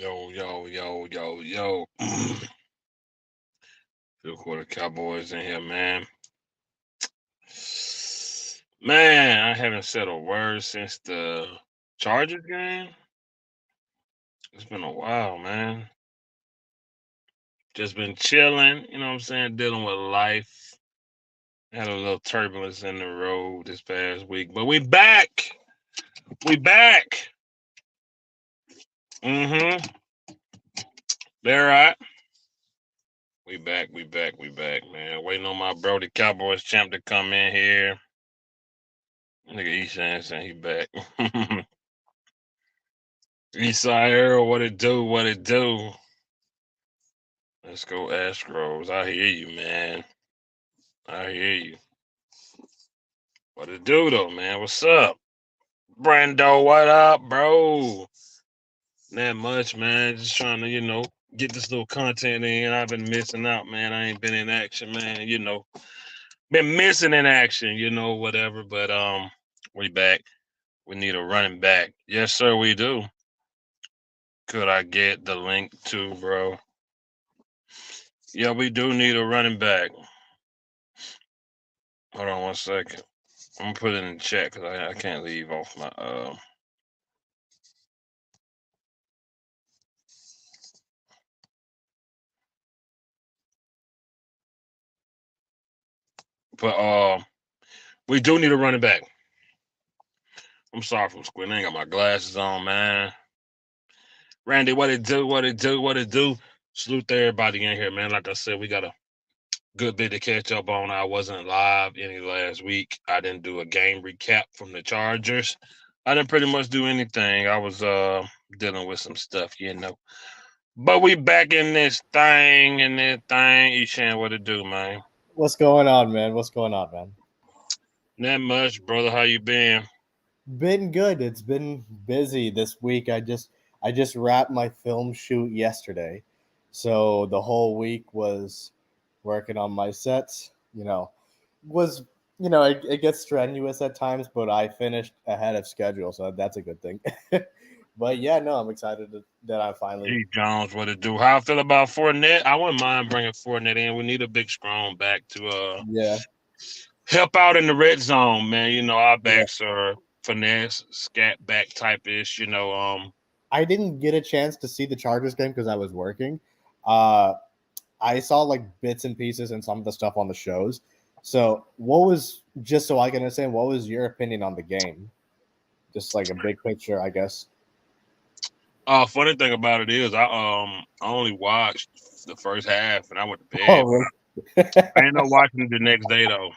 Yo, yo, yo, yo, yo. Feel quarter Cowboys in here, man. Man, I haven't said a word since the Chargers game. It's been a while, man. Just been chilling, you know what I'm saying? Dealing with life. Had a little turbulence in the road this past week, but we back. We back. Mm-hmm. They're right. We back, we back, we back, man. Waiting on my bro, the Cowboys champ, to come in here. Nigga Eshan saying he back. Eastside Earl, what it do? What it do? Let's go Astros. I hear you, man. I hear you. What it do though, man? What's up? Brando, what up, bro? Not much, man. Just trying to, get this little content in. I've been missing out, man. I ain't been in action, man. Been missing in action, whatever. But we back. We need a running back. Yes, sir, we do. Could I get the link to, bro? Yeah, we do need a running back. Hold on 1 second. I'm gonna put it in the chat because I can't leave off my But we do need a running back. I'm sorry from Squid. I ain't got my glasses on, man. Randy, what it do? What it do? What it do? Salute to everybody in here, man. Like I said, we got a good bit to catch up on. I wasn't live any last week. I didn't do a game recap from the Chargers. I didn't pretty much do anything. I was dealing with some stuff. But we back in this thing, Ishan, what it do, man? What's going on, man? What's going on, man? Not much, brother. How you been? Been good. It's been busy this week. I just wrapped my film shoot yesterday. So the whole week was working on my sets, was it gets strenuous at times, but I finished ahead of schedule, so that's a good thing. But yeah, no, I'm excited that I finally. G Jones, what it do? How I feel about Fournette? I wouldn't mind bringing Fournette in. We need a big, strong back to Yeah, help out in the red zone, man. Our yeah. backs are finesse, scat back type ish. I didn't get a chance to see the Chargers game because I was working. Uh, I saw like bits and pieces and some of the stuff on the shows. So, what was just so I can understand? What was your opinion on the game? Just like a big picture, I guess. Funny thing about it is, I only watched the first half and I went to Oh, bed. really? I ended up watching it the next day though.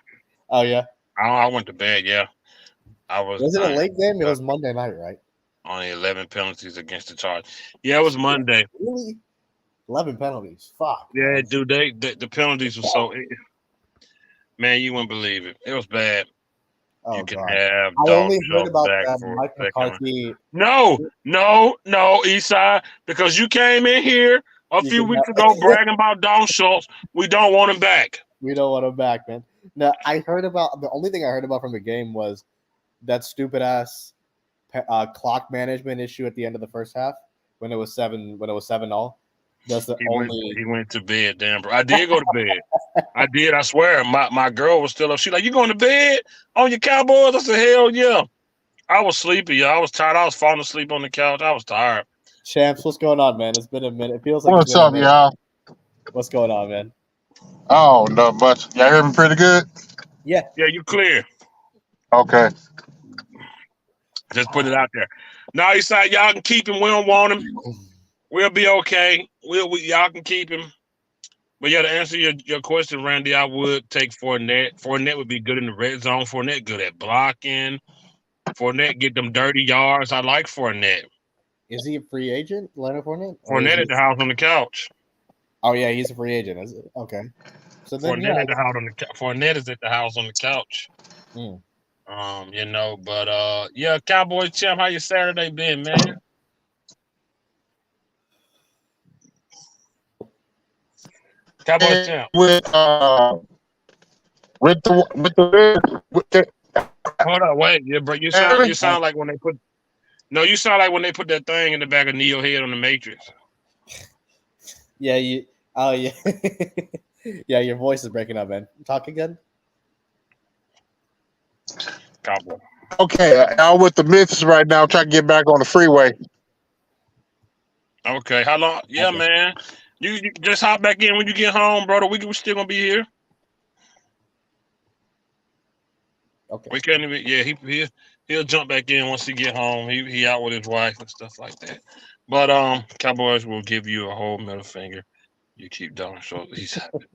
Oh, yeah. I went to bed. Yeah, I was Was it a done. late game? It was Monday night, right? Only 11 penalties against the Chargers. Yeah, it was Monday. Really? 11 penalties. Fuck, Yeah, man. dude, the penalties were so, man, you wouldn't believe it. It was bad. You Oh can god. have I Dalton only heard Schultz about back that for a Mike second. McCarthy. No, no, no, Eastside, because you came in here a You few can weeks ago bragging about Dalton Schultz. We don't want him back. we don't want him back, man. No, I heard about the only thing I heard about from the game was that stupid ass clock management issue at the end of the first half when it was 7-0. That's the He went only. he went to bed, damn bro. I did go to bed. I did, I swear. My girl was still up. She like, you going to bed on your Cowboys? I said, hell yeah. I was sleepy, y'all. I was tired. I was falling asleep on the couch. I was tired. Champs, what's going on, man? It's been a minute. It feels like it's What's been a up, minute. y'all? What's going on, man? Oh, not much. Y'all hear me pretty good? Yeah. Yeah, you clear. Okay. Just put it out there. Now, Eastside, y'all can keep him. We don't want him. We'll be okay. Y'all can keep him. But yeah, to answer your question, Randy, I would take Fournette. Fournette would be good in the red zone. Fournette good at blocking. Fournette get them dirty yards. I like Fournette. Is he a free agent, Leonard Fournette, or is Fournette he? at the house on the couch. Oh yeah, he's a free agent. Is it? Okay. So then, yeah. Fournette at the house on the Fournette is at the house on the couch. Hmm. But yeah, Cowboys champ, how your Saturday been, man? Cowboys And champ. with the Hold on, wait. You hear me? sound like when they put. No, you sound like when they put that thing in the back of Neo head on the Matrix. Yeah, you. Oh yeah. Yeah, your voice is breaking up, man. Talk again. Cowboy. Okay, out with the Memphis right now. Trying to get back on the freeway. Okay, how long? Yeah, Okay. man. You just hop back in when you get home, brother. We still gonna be here. Okay. We can't even. Yeah, he'll jump back in once he get home. He out with his wife and stuff like that. But Cowboys will give you a whole middle finger. You keep down, so he's happy.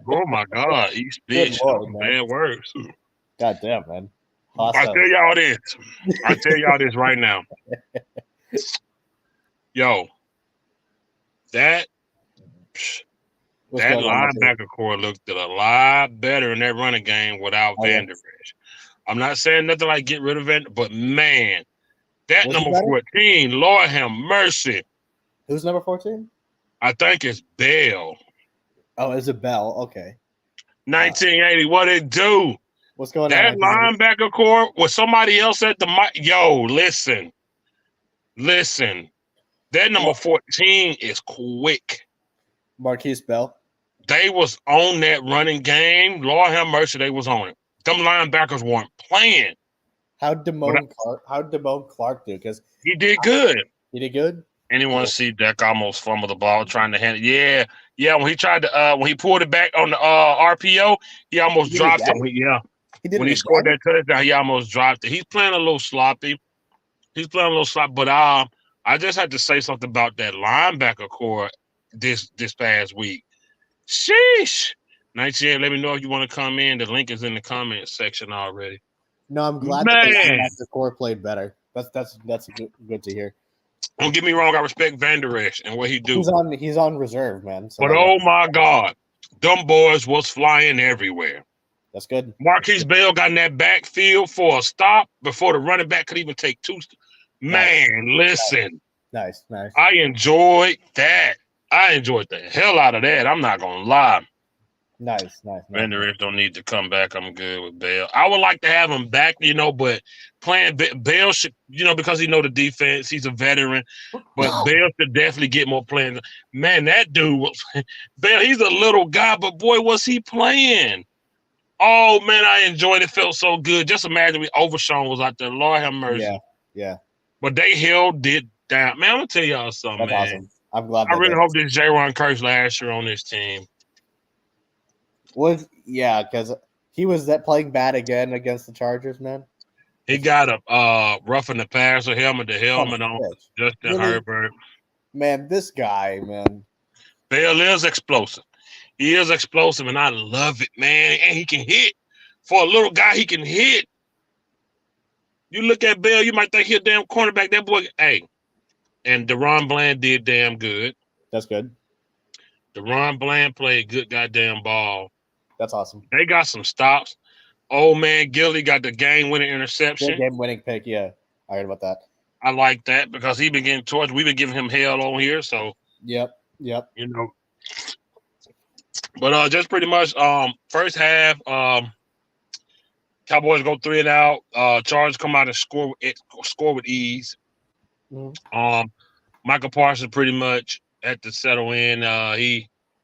Oh my God, he's Good bitch. lord, man. Bad words. God damn, man. I Hostile. tell y'all this. I tell y'all this right now. Yo, that What's that going on, Mateo? linebacker core looked a lot better in that running game without Oh, yeah. Van Der Esch. I'm not saying nothing like get rid of Van, but man, that Was he number better? 14, Lord have mercy. Who's number 14? I think it's Bell. Oh, is it Bell? Okay. 1980. What it do? What's going on, That 1980? linebacker core was somebody else at the mic. Yo, listen. That number 14 is quick. Marquise Bell. They was on that running game. Lord have mercy, they was on it. Them linebackers weren't playing. How'd Damone Clark do? Because He did good. he did good. Anyone see Dak almost fumble the ball trying to hand it? Yeah. When he tried to when he pulled it back on the RPO, he almost He did it dropped it. again? He did When it he scored again? that touchdown, he almost dropped it. He's playing a little sloppy. But I just had to say something about that linebacker core this past week. Sheesh. 98, let me know if you want to come in. The link is in the comment section already. No, I'm glad that the linebacker core played better. That's good to hear. Don't get me wrong, I respect Van Der Esch and what he do. He's on reserve, man. So but oh my God, them boys was flying everywhere. That's good. Marquise Bell got in that backfield for a stop before the running back could even take two. Man, listen. Nice. I enjoyed that. I enjoyed the hell out of that. I'm not gonna lie. Nice. Van Der Esch don't need to come back. I'm good with Bell. I would like to have him back, but playing Bell should, because he know the defense. He's a veteran, but Bell should definitely get more playing. Man, that dude was Bell. He's a little guy, but boy, was he playing! Oh man, I enjoyed it. Felt so good. Just imagine Overshawn was out there. Lord have mercy. Yeah. But they held it down. Man, I'm gonna tell y'all something, That's man. awesome. I'm glad. I really hope this J-Ron Curse last year on this team. Because he was playing bad again against the Chargers, man. He got a roughing the passer helmet to helmet on Justin Herbert. Man, this guy, man. Bell is explosive. He is explosive, and I love it, man. And he can hit. For a little guy, he can hit. You look at Bell, you might think he's a damn cornerback. That boy, hey. And DeRon Bland did damn good. That's good. DeRon Bland played good goddamn ball. That's awesome. They got some stops. Old man Gilly got the game-winning interception. Game-winning pick, yeah. I heard about that. I like that because he been getting torched. We've been giving him hell on here, so. Yep. But just pretty much first half, Cowboys go 3 and out. Chargers come out and score with ease. Mm-hmm. Michael Parsons pretty much had to settle in.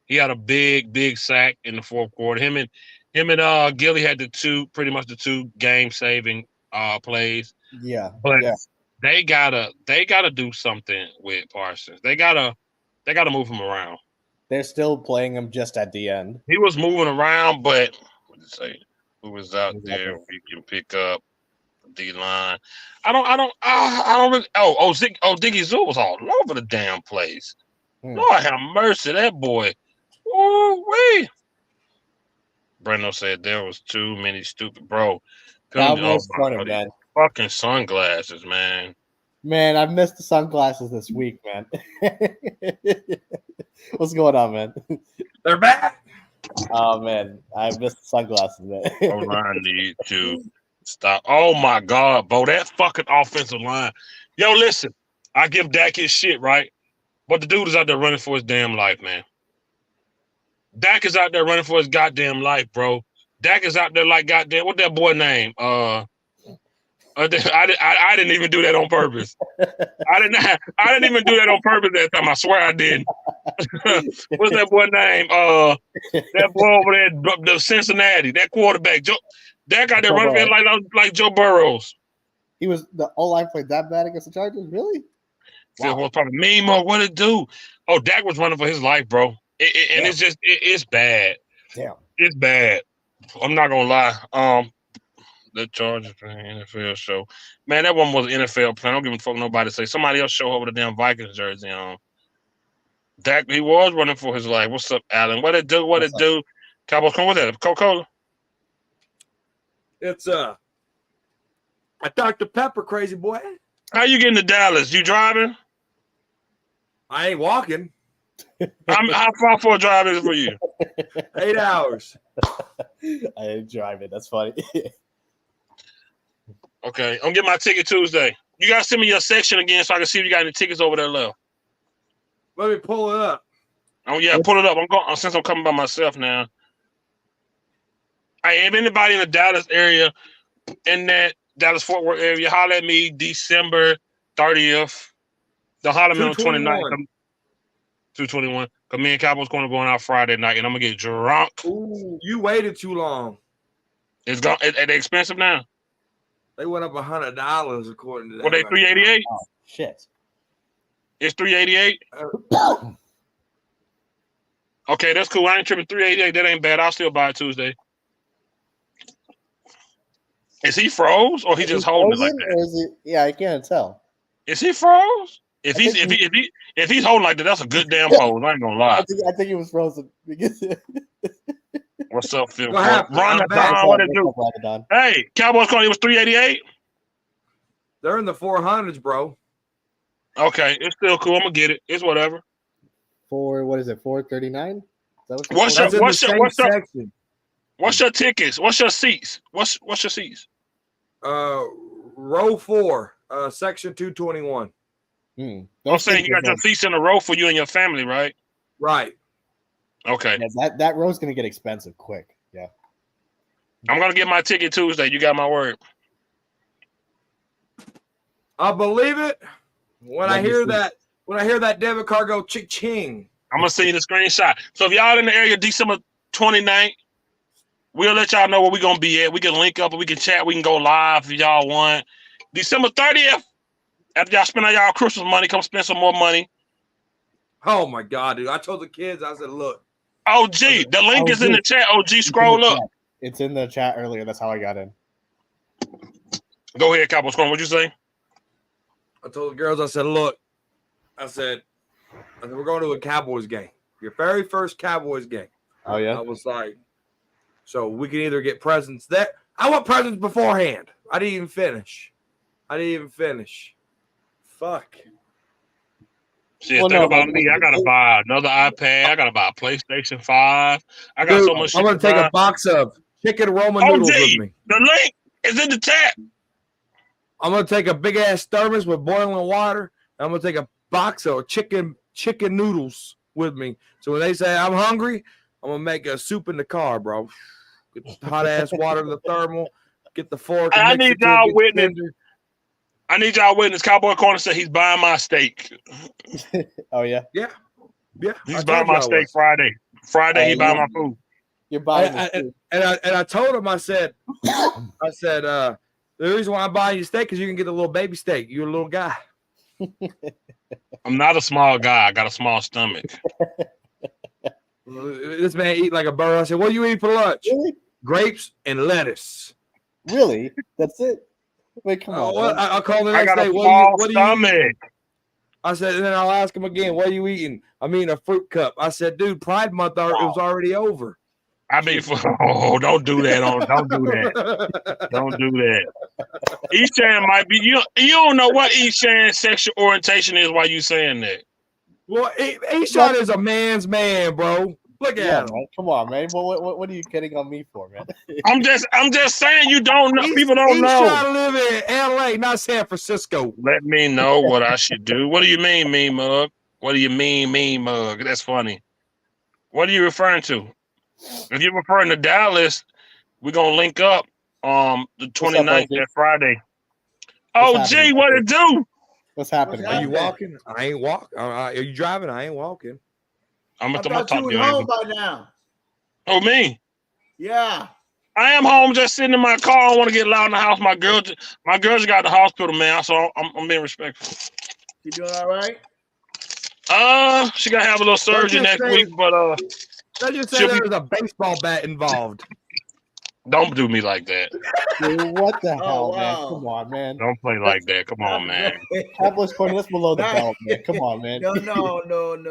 He had a big sack in the fourth quarter. Him and Gilly had the two game saving plays. Yeah. But they gotta do something with Parsons. They gotta move him around. They're still playing him just at the end. He was moving around, but who was out there? We can pick up D line. I don't really. Diggy Zoo was all over the damn place. Lord have mercy, that boy. Woo-wee. Brendo said there was too many stupid man. Fucking sunglasses, man. Man, I missed the sunglasses this week, man. What's going on, man? They're back. Oh man, I missed the sunglasses, man. I need to stop. Oh my God, bro, that fucking offensive line. Yo, listen, I give Dak his shit, right? But the dude is out there running for his damn life, man. Dak is out there running for his goddamn life, bro. Dak is out there like goddamn, what that boy name? I didn't even do that on purpose. I didn't even do that on purpose that time. I swear I didn't. What's that boy name? That boy over there, the Cincinnati, that quarterback. That guy that running like Joe Burrows. He was the O-line played that bad against the Chargers, really? Wow. Was probably Memo. What it do? Oh, Dak was running for his life, bro. And it's just it's bad. Damn, it's bad. I'm not gonna lie. The Chargers NFL show, man. That one was an NFL plan. I don't give a fuck nobody say. Somebody else show up with a damn Vikings jersey on. Dak, he was running for his life. What's up, Alan? What it do? What it do? Cowboys, come with that. Coca-Cola. It's a Dr. Pepper, crazy boy. How you getting to Dallas? You driving? I ain't walking. How far for a drive is it for you? 8 hours. I ain't driving. That's funny. Okay, I'm gonna get my ticket Tuesday. You gotta send me your section again so I can see if you got any tickets over there left. Let me pull it up. Oh yeah, pull it up. I'm going since I'm coming by myself now. Hey, if anybody in the Dallas area, in that Dallas Fort Worth area, holler at me December 30th. The holler me on 29th. 221. Cause me and Cowboys going out Friday night, and I'm gonna get drunk. Ooh, you waited too long. It's gone. Are they expensive now? They went up $100 according to that. Were they $388? Oh shit! It's $388. Okay, that's cool. I ain't tripping. $388. That ain't bad. I'll still buy it Tuesday. Is he froze or he just holding it like that? Or is he, yeah, I can't tell. Is he froze? If he's holding like that, that's a good damn pose. I ain't gonna lie. I think he was frozen. What's up, Phil? What What it do? Hey, Cowboys calling it was $388. They're in the 400s, bro. Okay, it's still cool. I'm gonna get it. It's whatever. What is it? $439? What's your tickets? What's your seats? What's your seats? Row 4, section 221. I'm saying you got your seats in a row for you and your family, right? Right. Okay. Yeah, that row's gonna get expensive quick. Yeah. I'm gonna get my ticket Tuesday. You got my word. I believe it when I hear that debit card go ching. I'm gonna send you the screenshot. So if y'all in the area December 29th, we'll let y'all know where we're gonna be at. We can link up and we can chat. We can go live if y'all want. December 30th. After y'all spend all y'all Christmas money, come spend some more money. Oh my God, dude! I told the kids, I said, "Look, OG, the link is in the chat. OG, scroll up. It's in the chat earlier. That's how I got in. Go ahead, Cowboys. What'd you say? I told the girls, I said, look, I said, we're going to a Cowboys game. Your very first Cowboys game. Oh yeah. I was like, so we can either get presents there. I want presents beforehand. I didn't even finish. Fuck. Shit, think about me. I gotta buy another iPad. I gotta buy a PlayStation 5. I got so much shit. I'm gonna take a box of chicken Roman noodles with me. The link is in the chat. I'm gonna take a big ass thermos with boiling water. I'm gonna take a box of chicken noodles with me. So when they say I'm hungry, I'm gonna make a soup in the car, bro. Get the hot ass water in the thermal. Get the fork. I need y'all witness. I need y'all witness. Cowboy Corner said he's buying my steak. Oh yeah. Yeah. He's buying my steak Friday. He buying my food. You're buying and I told him, I said, the reason why I'm buying you steak is you can get a little baby steak. You're a little guy. I'm not a small guy. I got a small stomach. This man eat like a bird. I said, what do you eat for lunch? Really? Grapes and lettuce. Really? That's it? Wait, come on. Well, I'll call the next I got day. a small stomach. I said, and then I'll ask him again, what are you eating? I'm eating a fruit cup. I said, dude, Pride Month, it was already over. Don't do that. Don't do that. Don't do that. Eshan might be, you don't know what Eshan's sexual orientation is while you saying that. Well, Eshan is a man's man, bro. Look at him. Man. Come on, man. What are you kidding on me for, man? I'm just saying you don't know. People don't know. He's trying to live in L.A., not San Francisco. Let me know what I should do. What do you mean, mean mug? What do you mean, mean mug? That's funny. What are you referring to? If you're referring to Dallas, we're gonna link up the 29th, that Friday. Oh, happening, gee, what buddy? it do? What's happening? Are you buddy? walking? I ain't walking. Are you driving? I ain't walking. I'm I gonna thought you talk to was you home later. by now. Oh, me? Yeah. I am home, just sitting in my car. I don't want to get loud in the house. My girl just got to the hospital, man. So I'm being respectful. You doing all right? She gotta have a little surgery just next say- week, but Let's just say She'll there be- was a baseball bat involved. don't do me like that. Dude, what the hell, wow. man? Come on, man. Don't play like that. Come on, man. Cowboys corner, that's below the belt, man. Come on, man. No.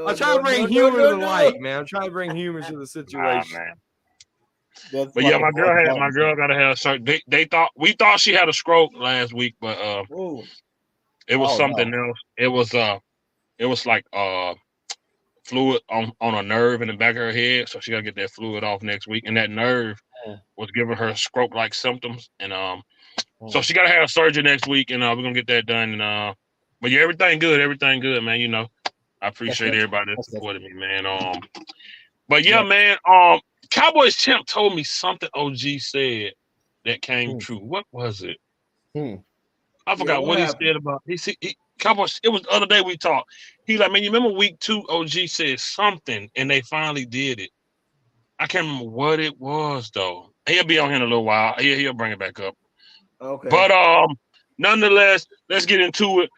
I'm trying to bring humor to the light, man. I'm trying to bring humor to the Nah, situation. man. That's But yeah, like my below the belt. girl gotta have surgery. We thought she had a stroke last week, but Ooh. it was Oh, something else. It was like fluid on a nerve in the back of her head, so she gotta get that fluid off next week. And that nerve was giving her stroke like symptoms, and so she gotta have surgery next week, and we're gonna get that done. And but yeah, everything good, man. You know, I appreciate everybody that supported me, man. But yeah, man. Cowboys champ told me something OG said that came true. What was it? I forgot what he said about he Cowboys. It was the other day we talked. He like, man, you remember week 2? OG said something, and they finally did it. I can't remember what it was though. He'll be on here in a little while. He'll bring it back up. Okay. But nonetheless, let's get into it.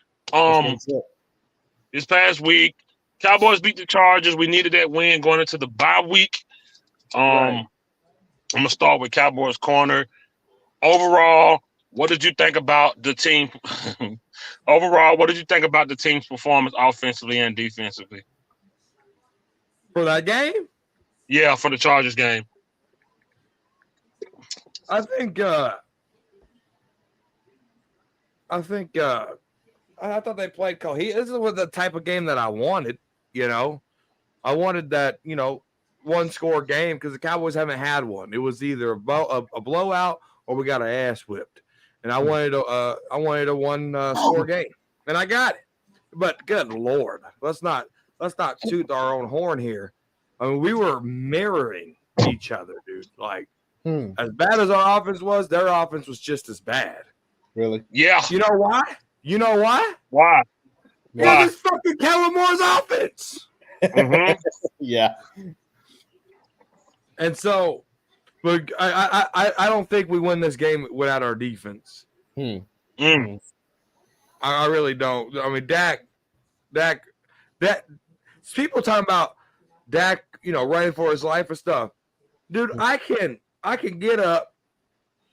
This past week, Cowboys beat the Chargers. We needed that win going into the bye week. Right. I'm gonna start with Cowboys corner. Overall, what did you think about the team? Overall, what did you think about the team's performance offensively and defensively? For that game? Yeah, for the Chargers game. I think I thought they played This was the type of game that I wanted, you know. I wanted that, you know, one score game because the Cowboys haven't had one. It was either a blowout or we got our ass whipped. And I wanted a one score game. And I got it. But good Lord, let's not toot our own horn here. I mean, we were mirroring each other, dude. Like as bad as our offense was, their offense was just as bad. Really? Yeah. You know why? Why? Yeah, it's fucking Kellen Moore's offense. Mm-hmm. Yeah. And so, but I don't think we win this game without our defense. I really don't. I mean, Dak, people talking about Dak, you know, running for his life and stuff. Dude, I can get up,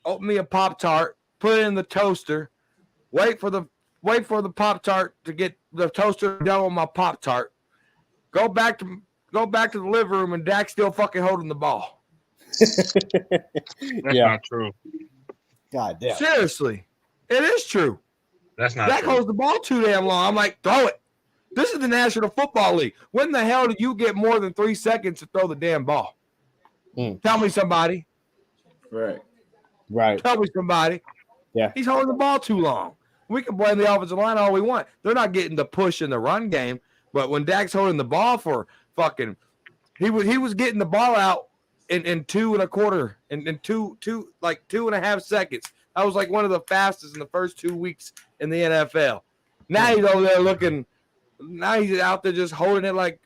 open me a Pop-Tart, put it in the toaster, wait for the Pop-Tart to get the toaster done with my Pop-Tart, go back to the living room, and Dak's still fucking holding the ball. That's not true. God damn. Seriously, it is true. That's not Dak true. holds the ball too damn long. I'm like, throw it. This is the National Football League. When the hell do you get more than 3 seconds to throw the damn ball? Tell me somebody. Right. Tell me somebody. Yeah. He's holding the ball too long. We can blame the offensive line all we want. They're not getting the push in the run game. But when Dak's holding the ball for fucking, he was getting the ball out in 2.25 in 2.5 seconds. That was like one of the fastest in the first 2 weeks in the NFL. Now he's over there looking. Now he's out there just holding it like,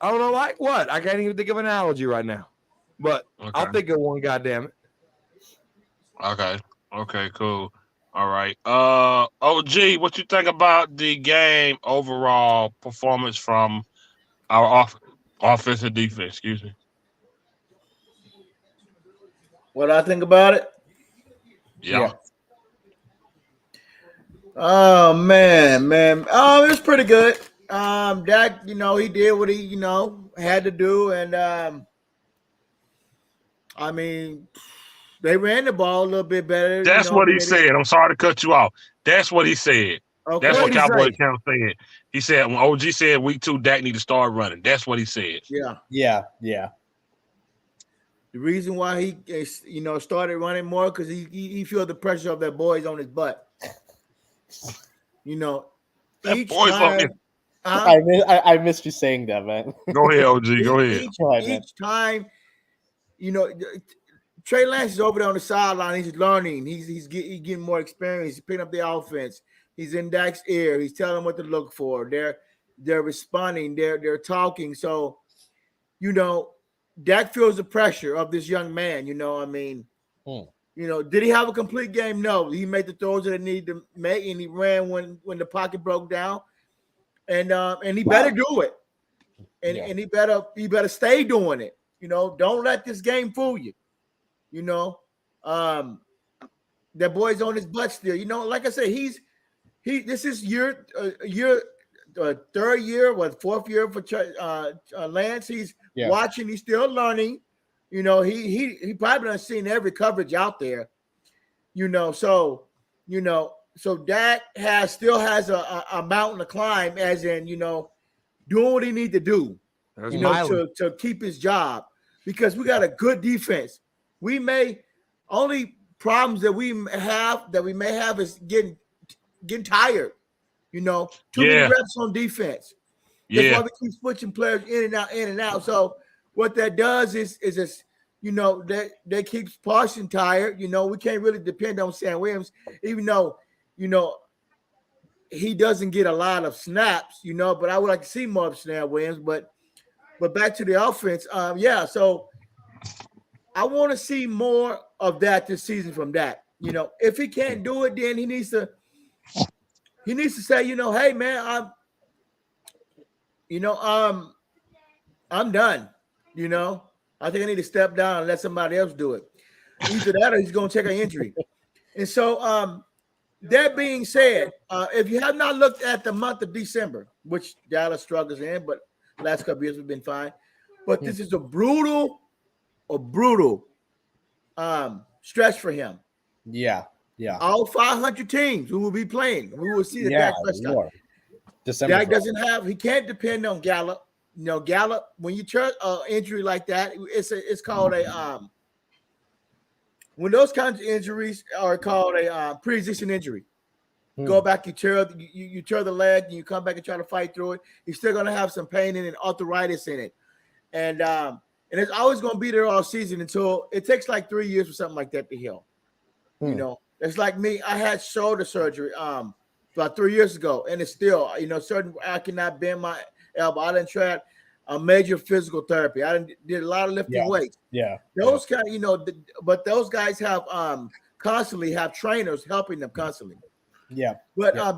I don't know, like what? I can't even think of an analogy right now. But I'll think of one. Goddamn it. Okay. Cool. All right. OG, what you think about the game overall performance from our offense and defense? Excuse me. What I think about it? Yeah. Oh man. It was pretty good. Dak, you know, he did what he, you know, had to do, and I mean, they ran the ball a little bit better. That's what he said. I'm sorry to cut you off. That's what he said. Okay. That's what What'd he Cowboys say? Camp said. He said when OG said week 2, Dak need to start running. That's what he said. Yeah. The reason why he, you know, started running more because he felt the pressure of that boys on his butt. You know, That each boy's on time, his- I missed you saying that, man. Go ahead, OG. Go ahead. Each time, you know, Trey Lance is over there on the sideline. He's learning. He's getting more experience. He's picking up the offense. He's in Dak's ear. He's telling them what to look for. They're responding. They're talking. So, Dak feels the pressure of this young man. Did he have a complete game? No. He made the throws that he needed to make, and he ran when the pocket broke down. And he better do it. And he better stay doing it. Don't let this game fool you. That boy's on his butt still. Like I said, this is third year, fourth year for Lance. He's watching. He's still learning. He probably done seen every coverage out there. So Dak still has a mountain to climb, as in doing what he need to do, to keep his job, because we got a good defense. We may only problems that we may have is getting tired. Too many reps on defense. That's why we keep switching players in and out. So what that does is that keeps Parsons tired. We can't really depend on Sam Williams, even though he doesn't get a lot of snaps. But I would like to see more of Sam Williams. But back to the offense. So I want to see more of that this season from Dak. If he can't do it, then he needs to say, hey man, I'm done. I think I need to step down and let somebody else do it. Either that or he's going to take an injury. And so that being said, if you have not looked at the month of December, which Dallas struggles in, but last couple years we've been fine. But this is a brutal stretch for him. Yeah. All 500 teams who will be playing. We will see the Dak Prescott. Dak he can't depend on Gallup. Gallup, when you turn injury like that, it's called when those kinds of injuries are called a pre-existing injury. Go back, you tear the leg, and you come back and try to fight through it. You're still gonna have some pain and arthritis in it. And it's always going to be there all season until it takes like 3 years for something like that to heal. It's like me. I had shoulder surgery about 3 years ago, and it's still, I cannot bend my elbow. I didn't try a major physical therapy. I did a lot of lifting weights. Those kind, but those guys have constantly have trainers helping them constantly. But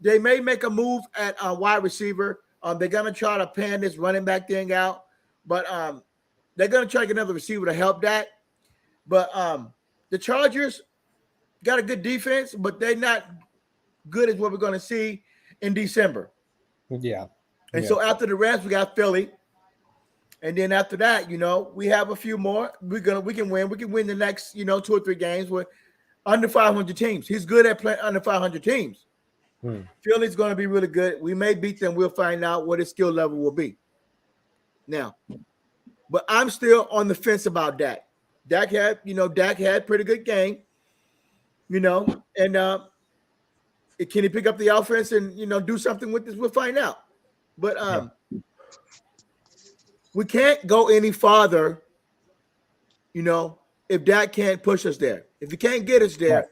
they may make a move at wide receiver. They're gonna try to pan this running back thing out, but they're gonna try to get another receiver to help that. But the Chargers got a good defense, but they're not good as what we're gonna see in December. And so after the Rams, we got Philly, and then after that, we have a few more. We can win. We can win the next 2 or 3 games with under 500 teams. He's good at playing under 500 teams. Philly's going to be really good. We may beat them. We'll find out what his skill level will be. Now, but I'm still on the fence about Dak. Dak had pretty good game, and can he pick up the offense and do something with this? We'll find out. But we can't go any farther, if Dak can't push us there. If he can't get us there,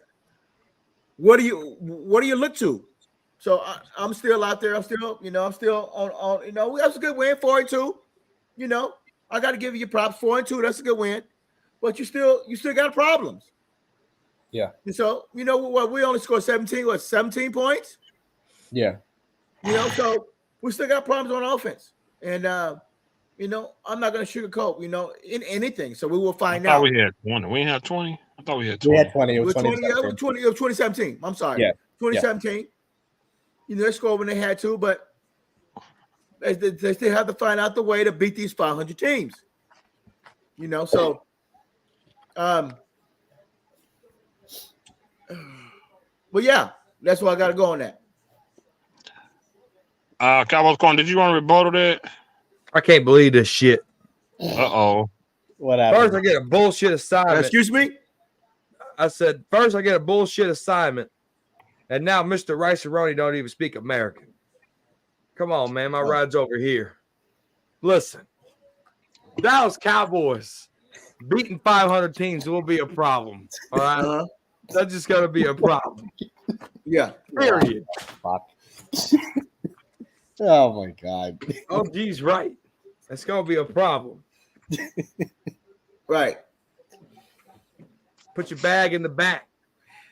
what do you look to? So I'm still out there. I'm still on. We have a good win, 4-2. I got to give you props, 4-2. That's a good win, but you still got problems. And so we only scored 17 points. So we still got problems on offense, and I'm not going to sugarcoat in anything. So we will find out. We had 20. We had 20. I thought we had 20. We had 20. It was 20. It was 2017. I'm sorry. 2017. They scored when they had to, but they still have to find out the way to beat these 500 teams. So but yeah, that's why I got to go on that. Cowboys Corn, did you want to rebuttal that? I can't believe this shit. Uh-oh. What happened? First, I get a bullshit assignment. Excuse me? I said, first I get a bullshit assignment, and now Mr. Rice-A-Roni don't even speak American. Come on, man. My ride's over here. Listen, Dallas Cowboys beating 500 teams will be a problem. All right, Uh-huh. that's just gonna be a problem. Yeah. Period. Fuck. Oh my god. Oh, geez, right. That's gonna be a problem. Right. Put your bag in the back.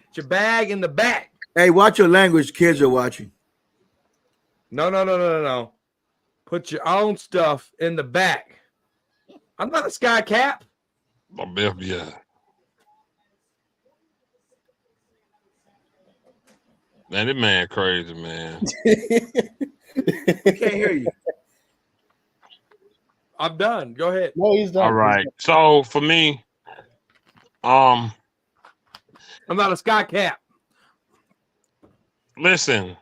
Put your bag in the back. Hey, watch your language. Kids are watching. No. Put your own stuff in the back. I'm not a sky cap. Yeah. Man, this man crazy, man. We can't hear you. I'm done. Go ahead. No, he's done. All right. So for me, I'm not a sky cap. listen.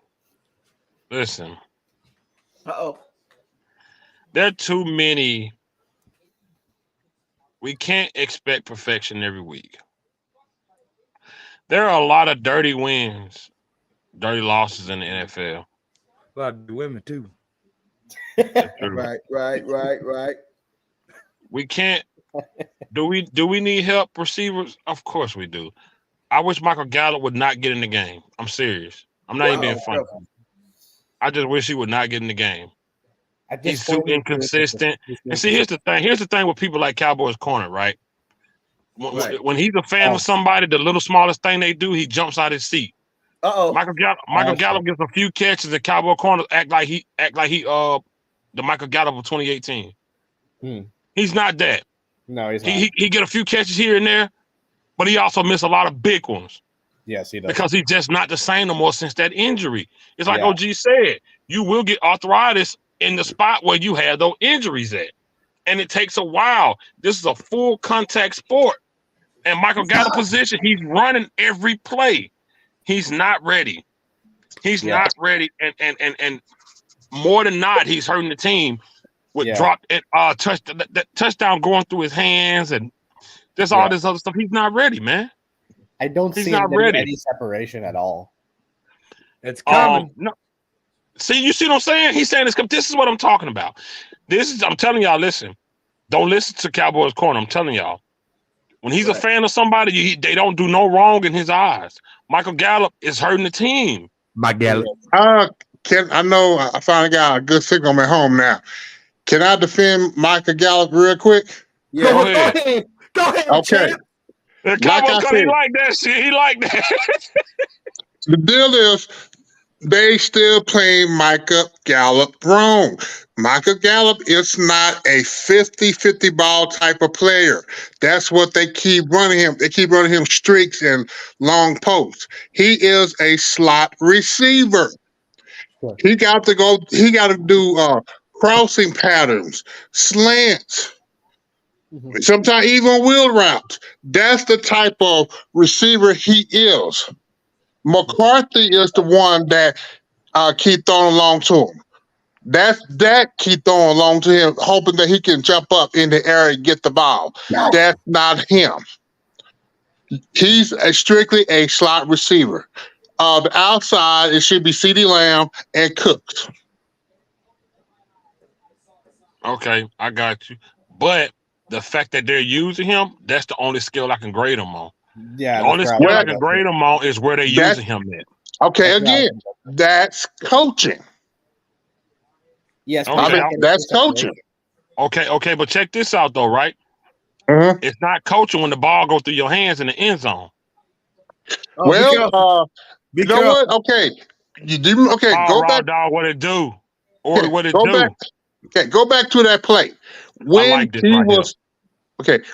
Uh-oh. There are too many. We can't expect perfection every week. There are a lot of dirty wins, dirty losses in the NFL. A lot of women too. That's true. Right. We can't. Do we need help receivers? Of course we do. I wish Michael Gallup would not get in the game. I'm serious. I'm not even being funny. I just wish he would not get in the game. He's too inconsistent. And see, here's the thing. Here's the thing with people like Cowboys corner, right? When he's a fan of somebody, the little smallest thing they do, he jumps out his seat. Uh-oh. Michael Gallup gets a few catches, and Cowboy corners act like he the Michael Gallup of 2018. He's not that. No, he's not. He get a few catches here and there, but he also missed a lot of big ones. Yes, he does. Because he's just not the same no more since that injury. It's like OG said, you will get arthritis in the spot where you had those injuries at. And it takes a while. This is a full contact sport. And Michael Gallup position, he's running every play. He's not ready. He's not ready. And more than not, he's hurting the team with dropped touchdown going through his hands and there's all this other stuff. He's not ready, man. I don't see any separation at all. It's coming. No. See, you see what I'm saying? He's saying this is what I'm talking about. I'm telling y'all, listen. Don't listen to Cowboys Corner. I'm telling y'all. When he's a fan of somebody, they don't do no wrong in his eyes. Michael Gallup is hurting the team. My Gallup. I know I finally got a good signal at home now. Can I defend Michael Gallup real quick? Yeah. Go ahead. Okay. The Cowboys he like that shit. He like that. The deal is they still playing Michael Gallup wrong. Michael Gallup is not a 50-50 ball type of player. That's what they keep running him. They keep running him streaks and long posts. He is a slot receiver. Sure. He got to do crossing patterns, slants. Sometimes even wheel routes. That's the type of receiver he is. McCarthy is the one that keep throwing along to him. That keep throwing along to him, hoping that he can jump up in the air and get the ball. That's not him. He's strictly a slot receiver. The outside, it should be CeeDee Lamb and Cooks. Okay, I got you. But the fact that they're using him, that's the only skill I can grade him on. Yeah, the only skill I can grade him on is where they're using him at. Okay, again, that's coaching. Yes, that's coaching. Okay, but check this out though, right? Mm-hmm. It's not coaching when the ball goes through your hands in the end zone. You know what? Okay, go back. Dog, what it do? Or what it do? Back. Okay, go back to that play. When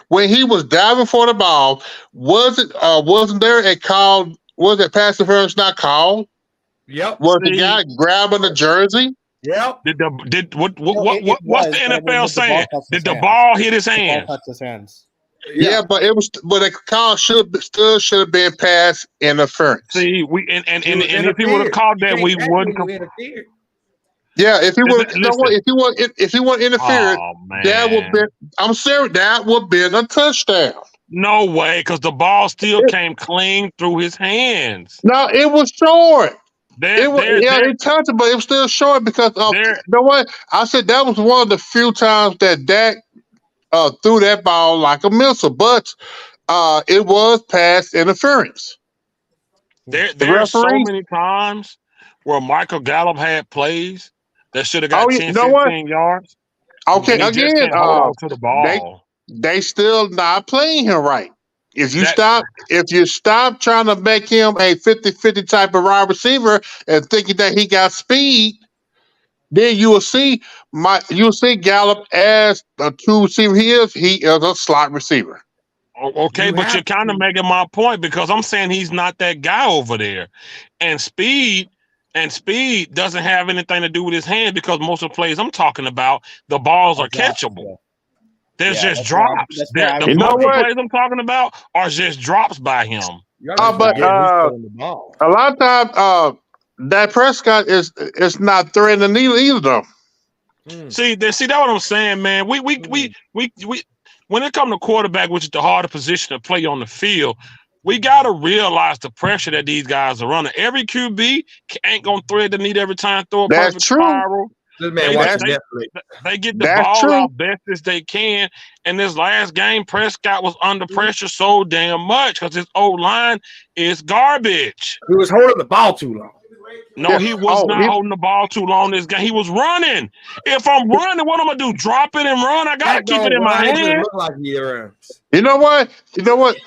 when he was diving for the ball, wasn't there a call? Was it pass interference not called? Yep. Was the guy grabbing the jersey? Yep. What's the NFL saying? Did the ball hit his hands? The ball touched his hands. Yeah, but the call should have been pass interference. See, if he would have called that, we wouldn't. Yeah, if he would, if he would interfere, that would be. I'm serious. That would be a touchdown. No way, because the ball still came clean through his hands. No, it was short. It touched it, but it was still short because of. You know what? I said that was one of the few times that Dak threw that ball like a missile, but it was pass interference. There The are so referee. many times where Michael Gallup had plays that should have Oh, got you 10, know what? 15 yards, Okay, and he just again, can't hold on to the they ball. they still not playing him right. If you That stop trying to make him a 50-50 type of wide receiver and thinking that he got speed, then you'll see Gallup as a true receiver he is a slot receiver. okay, You but have you're kind of to. making my point because I'm saying he's not that guy over there, and speed doesn't have anything to do with his hands because most of the plays I'm talking about, the balls are Drops, catchable. yeah. There's Yeah, just drops. that's where I The You was know most of the going. what? plays I'm talking about are just drops by him. Y'all That's just where I But forgetting was who's going. throwing the ball. a lot of times, that Prescott is not threading the needle either, though. Mm. See, that's what I'm saying, man. We when it comes to quarterback, which is the hardest position to play on the field, we gotta realize the pressure that these guys are running. Every QB ain't gonna thread the needle every time, throw a That's perfect true. spiral. This man They That's watching Netflix. they get the that's ball true. out best as they can. And this last game, Prescott was under pressure so damn much because his old line is garbage. He was holding the ball too long. No, Yeah. he was Oh, not holding the ball too long this game. He was running. If I'm running, what I'm gonna do? Drop it and run? I gotta Dak keep it don't in my run. It just hand. look like he runs. you know what? You know what?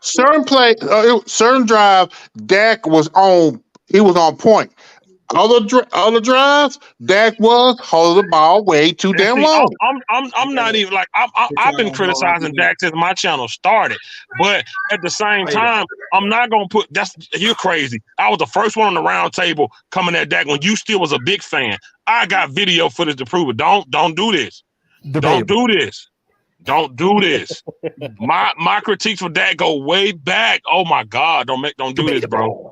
Certain drive, Dak was on. He was on point. Other drives, Dak was holding the ball way too And damn see, long. I'm not even like Good I've try been on ball like criticizing that. Dak since my channel started, but at the same Play that. time, I'm not gonna put you're crazy. I was the first one on the round table coming at Dak when you still was a big fan. I got video footage to prove it. Don't do this. Don't Debatable. do this. Don't do this. My critiques for Dak go way back. Oh my God, don't do this, bro. Debatable.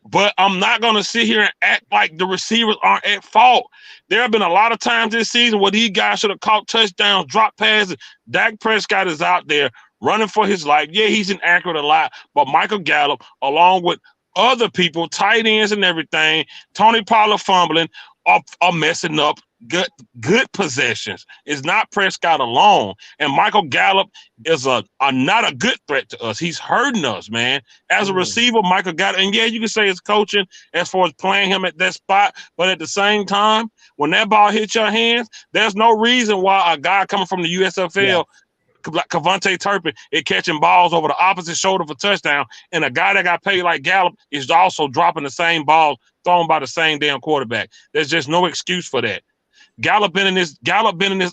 But I'm not going to sit here and act like the receivers aren't at fault. There have been a lot of times this season where these guys should have caught touchdowns, drop passes. Dak Prescott is out there running for his life. Yeah, he's inaccurate a lot, but Michael Gallup, along with other people, tight ends and everything, Tony Pollard fumbling, are messing up good possessions. It's not Prescott alone. And Michael Gallup is not a good threat to us. He's hurting us, man. As a receiver, Michael Gallup, and yeah, you can say it's coaching as far as playing him at that spot, but at the same time, when that ball hits your hands, there's no reason why a guy coming from the USFL, like Cavante Turpin, is catching balls over the opposite shoulder for touchdown, and a guy that got paid like Gallup is also dropping the same ball thrown by the same damn quarterback. There's just no excuse for that. Gallup been in this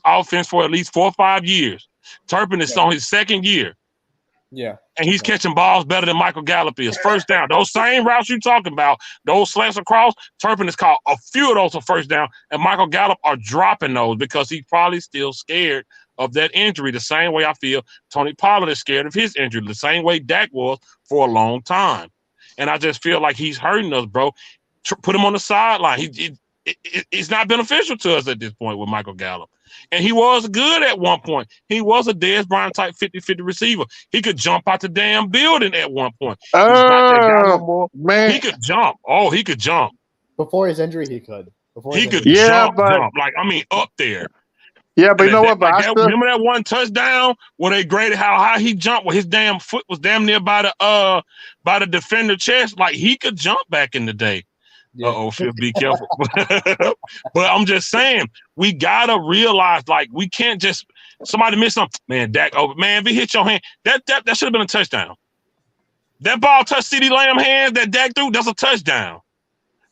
offense for at least 4 or 5 years. Turpin is on his second year. Yeah. And he's catching balls better than Michael Gallup is. First down. Those same routes you're talking about, those slants across, Turpin has caught a few of those for first down, and Michael Gallup are dropping those because he's probably still scared of that injury, the same way I feel Tony Pollard is scared of his injury, the same way Dak was for a long time. And I just feel like he's hurting us, bro. Put him on the sideline. It's not beneficial to us at this point with Michael Gallup. And he was good at one point. He was a Dez Bryant type 50-50 receiver. He could jump out the damn building at one point. He's not that guy no more. Man. He could jump. Oh, he could jump. Before his injury, he could. He could Yeah, jump. Like, I mean, up there. Yeah, but you know what? But remember that one touchdown where they graded how high he jumped, where his damn foot was damn near by the defender chest? Like, he could jump back in the day. Uh-oh, Phil, be careful. But I'm just saying, we gotta realize, like, we can't just somebody miss something. Man, Dak, man, if he hit your hand, that should have been a touchdown. That ball touched CeeDee Lamb hands that Dak threw, that's a touchdown.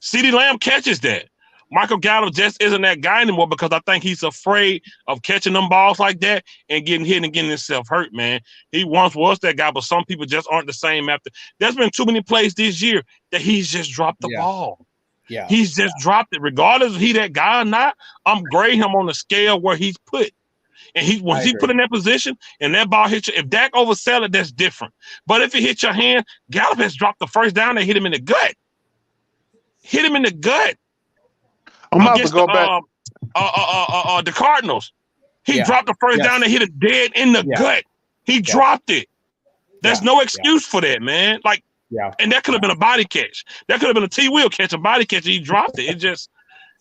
CeeDee Lamb catches that. Michael Gallup just isn't that guy anymore because I think he's afraid of catching them balls like that and getting hit and getting himself hurt, man. He once was that guy, but some people just aren't the same after. There's been too many plays this year that he's just dropped the ball. Yeah. He's just dropped it. Regardless if he that guy or not, I'm grading him on the scale where he's put. And once he put in that position and that ball hits you, if Dak oversell it, that's different. But if it hits your hand, Gallup has dropped the first down and hit him in the gut. Hit him in the gut. I'm about to go back. The Cardinals. He dropped the first down and hit it dead in the gut. He dropped it. There's no excuse for that, man. Like, and that could have been a body catch. That could have been a T-Will catch, a body catch, and he dropped it.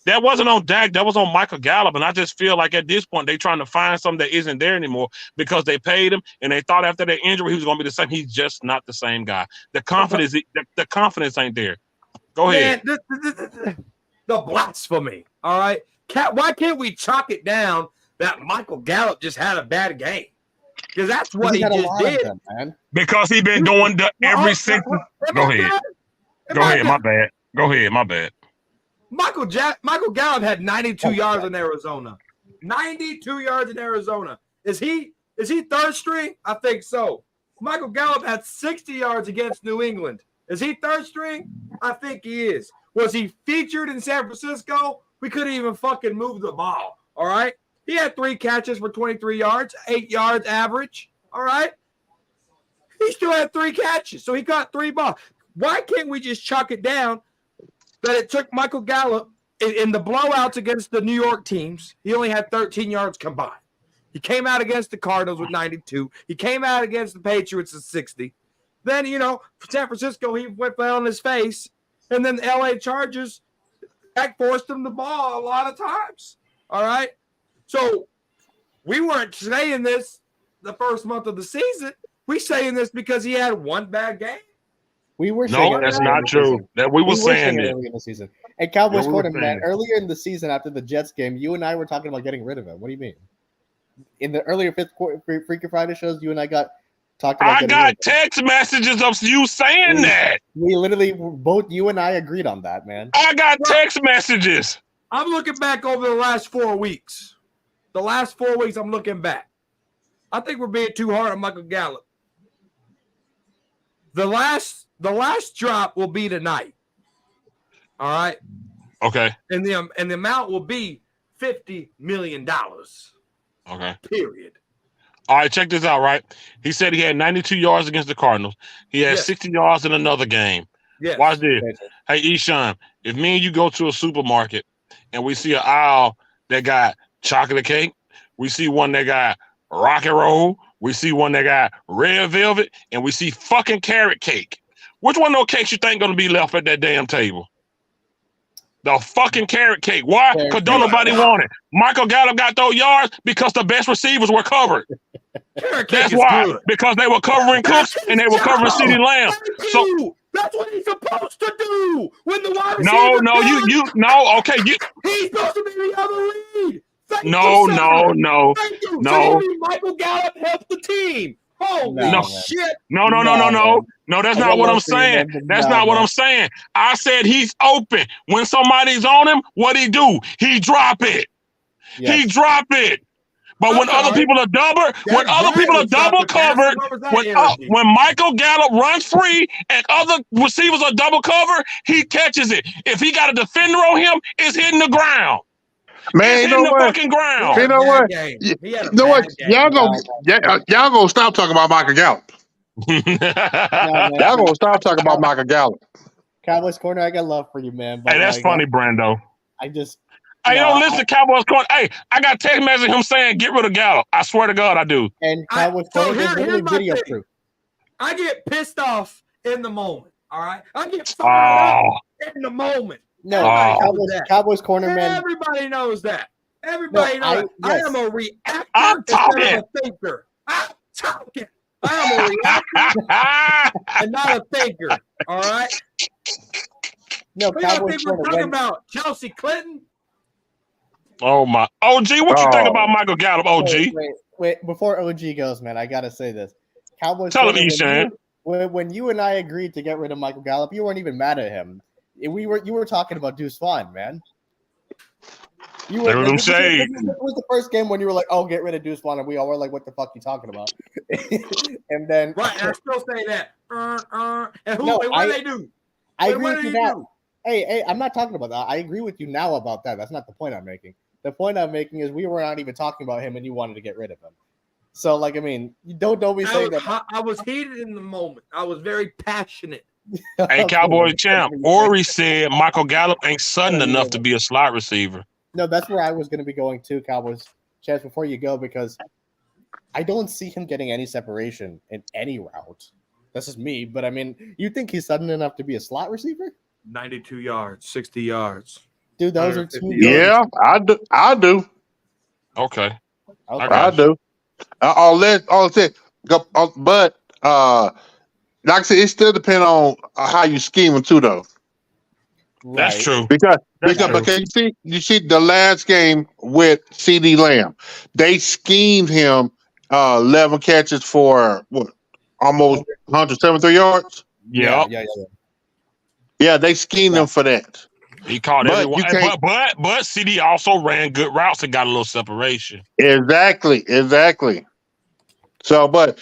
That wasn't on Dak. That was on Michael Gallup. And I just feel like at this point they're trying to find something that isn't there anymore because they paid him and they thought after that injury he was going to be the same. He's just not the same guy. The confidence ain't there. Go ahead. The blasphemy. All right. Why can't we chalk it down that Michael Gallup just had a bad game? Because that's what he just did. Them, man. Because he been doing every single. Go ahead. Go ahead. My bad. Go ahead. My bad. Michael Gallup had 92 yards in Arizona. 92 yards in Arizona. Is he third string? I think so. Michael Gallup had 60 yards against New England. Is he third string? I think he is. Was he featured in San Francisco? We couldn't even fucking move the ball. All right. He had 3 catches for 23 yards, 8 yards average. All right. He still had 3 catches, so he got 3 balls. Why can't we just chalk it down that it took Michael Gallup in the blowouts against the New York teams? He only had 13 yards combined. He came out against the Cardinals with 92. He came out against the Patriots with 60. Then, San Francisco, he went flat on his face. And then the LA Chargers, Dak forced him the ball a lot of times. All right. So we weren't saying this the first month of the season. We saying this because he had one bad game. We were saying no, that's not true. That we were saying it early in the season. And Cowboys quarterback, earlier in the season after the Jets game, you and I were talking about getting rid of him. What do you mean? In the earlier fifth quarter Freaky Friday shows, you and I got talked about. I got text messages of you saying that. We literally both you and I agreed on that, man. I got text messages. I'm looking back over the last 4 weeks. The last 4 weeks, I'm looking back. I think we're being too hard on Michael Gallup. The last drop will be tonight. All right. Okay. And the amount will be $50 million. Okay. Period. All right, check this out, right? He said he had 92 yards against the Cardinals. He had 60 yards in another game. Yes. Watch this. Hey, Eshawn, if me and you go to a supermarket and we see an aisle that got chocolate cake, we see one that got rock and roll, we see one that got red velvet, and we see fucking carrot cake. Which one of those cakes you think going to be left at that damn table? The fucking carrot cake. Why? Because don't nobody want it. Michael Gallup got those yards because the best receivers were covered. That's why. Good. Because they were covering Cooks and they were covering CeeDee Lamb. So that's what he's supposed to do. When the wide receiver okay. He's supposed to be the other lead. No. Thank you. So Michael Gallup helped the team. Holy shit. No, that's not what I'm saying. That's not what I'm saying. I said he's open. When somebody's on him, what'd he do? He drop it. Yes. He drop it. But when other people are double covered, when Michael Gallup runs free and other receivers are double covered, he catches it. If he got a defender on him, it's hitting the ground. Man, you know what? Fucking ground. You know what? You know what? Y'all gonna stop talking about Michael Gallup. Y'all gonna stop talking about Michael Gallup. Cowboys corner, I got love for you, man. But hey, that's funny, Brando. Listen, Cowboys corner. Hey, I got text message him saying get rid of Gallup. I swear to God, I do. And Cowboys corner, here's video proof. I get pissed off in the moment. All right, I get fired up in the moment. No, Cowboys corner, man. Everybody knows that. Everybody knows that. I am a reactor instead of a thinker. I'm talking. I am a reactor and not a thinker. All right? No, Cowboys corner. We're talking about Chelsea Clinton. Oh, my. OG, what you think about Michael Gallup, OG? Wait. Before OG goes, man, I got to say this. Cowboys Tell him, Eshan. When you and I agreed to get rid of Michael Gallup, you weren't even mad at him. You were talking about Deuce Vaughn, man. This was the first game when you were like, "Oh, get rid of Deuce Vaughn," and we all were like, "What the fuck you talking about?" And then I still say that. And what do they do? I agree with you now. Hey, I'm not talking about that. I agree with you now about that. That's not the point I'm making. The point I'm making is we were not even talking about him, and you wanted to get rid of him. So, you don't be saying that. I was heated in the moment. I was very passionate. Hey, Cowboy champ. Ori said Michael Gallup ain't sudden enough to be a slot receiver. No, that's where I was going to be going to, Cowboys. Chance, before you go, because I don't see him getting any separation in any route. This is me, but I mean, you think he's sudden enough to be a slot receiver? 92 yards, 60 yards. Dude, those are two 150 games. Yeah, I do. Okay. I Okay. got I do. I'll say, but like I said, it still depends on how you scheme them too, though. That's Right. true. Because That's because true. because you see the last game with CD Lamb, they schemed him 11 catches for what almost 173 yards. Yeah, Yep. yeah, yeah, Yeah, they schemed Yeah. him for that. He caught But everyone. you can't But CD also ran good routes and got a little separation. exactly. So, but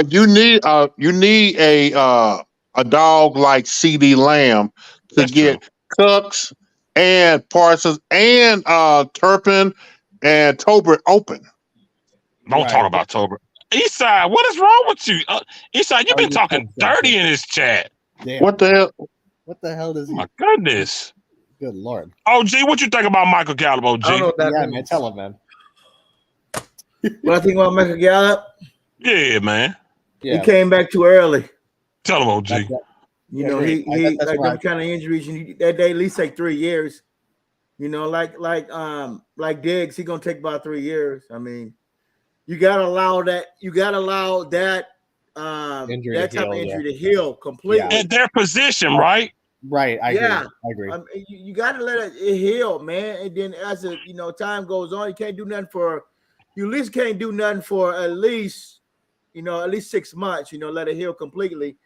you need a dog like CD Lamb to That's true. get Cooks and Parsons and Turpin and Tobert open. Don't talk Right. about Tober. Eastside, what is wrong with you? Eastside, you've Oh, been you talking touched that dirty shit. in this chat. Damn. What the hell? What the hell does Oh he? my goodness. Good lord. OG, what you think about Michael Gallup, OG? I don't know what that Yeah, means. man. Tell him, man. What I think about Michael Gallup, Yeah, man. Yeah. he came back too early. Tell him, OG. That's, You I know, agree. he That's like why. them kind of injuries, and that they at least take 3 years. You know, like Diggs, he gonna take about 3 years. I mean, you gotta allow that. You gotta allow that Injury that to type of heal, injury to heal completely. At their position, right? Right. I agree. Yeah. I agree. You gotta let it heal, man. And then as time goes on, you can't do nothing for. You at least can't do nothing for at least 6 months. Let it heal completely,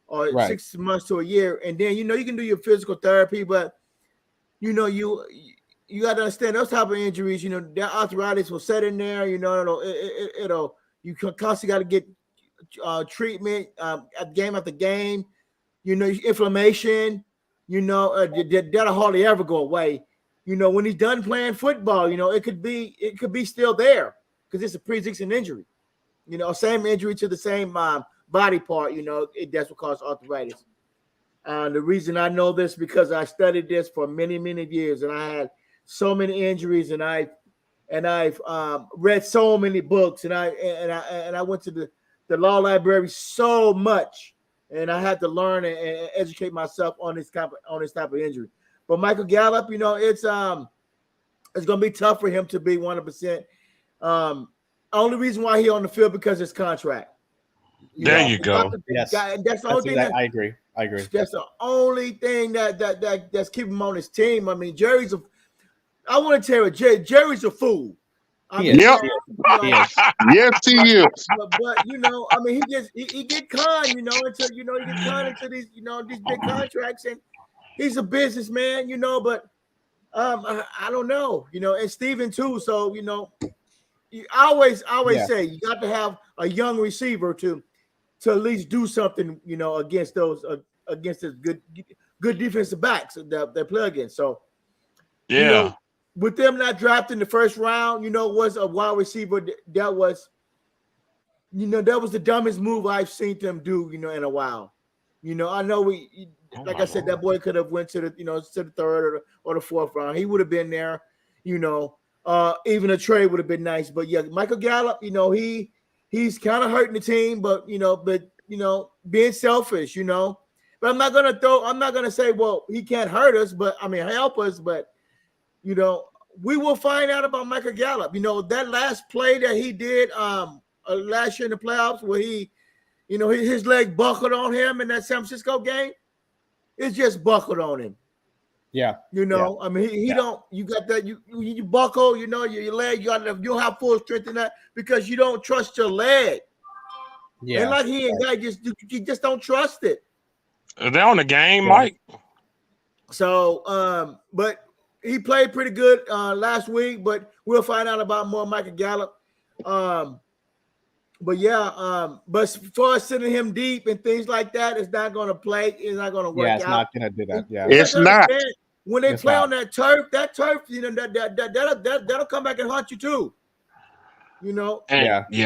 or Right. 6 months to a year, and then you can do your physical therapy, but you got to understand those type of injuries. That arthritis will set in there. It'll you constantly got to get treatment at game after game. Inflammation. That'll hardly ever go away. When he's done playing football, it could be still there because it's a pre-existing injury. Same injury to the same body part. That's what causes arthritis. The reason I know this because I studied this for many, many years, and I had so many injuries, and I've read so many books, and I went to the law library so much, and I had to learn and educate myself on this type of injury. But Michael Gallup, it's going to be tough for him to be 100%. Only reason why he on the field because his contract. There you go. Yes. That's the only thing. I agree. I agree. That's the only thing that's keeping him on his team. I mean, I want to tell you, Jerry's a fool. I mean, Yep. Yes, he is. but I mean, he get conned, until he get conned into these big contracts, and he's a businessman, but I don't know, and Steven too. So I always say you got to have a young receiver to at least do something, against those against his good defensive backs that they play against. So Yeah. with them not drafting the first round, was a wide receiver that was the dumbest move I've seen them do, in a while. I know I said, that boy could have went to the to the third or the fourth round. He would have been there, even a trade would have been nice. But yeah, Michael Gallup, he's kind of hurting the team, but being selfish, But I'm not gonna say, well, he can't hurt us, but I mean help us, but we will find out about Michael Gallup. That last play that he did last year in the playoffs where he, his leg buckled on him in that San Francisco game. It's just buckled on him. Yeah. I mean, he don't. You got that. You buckle. Your leg. You don't have full strength in that because you don't trust your leg. Yeah. And like he and guy you just don't trust it. Are they on the game, Mike? So, but he played pretty good last week. But we'll find out about more Michael Gallup. But yeah, but for us sending him deep and things like that, it's not going to play. It's not going to work out. Yeah, it's not going to do that. Yeah, It's not. When they play on that turf, that'll come back and haunt you too. Yeah. You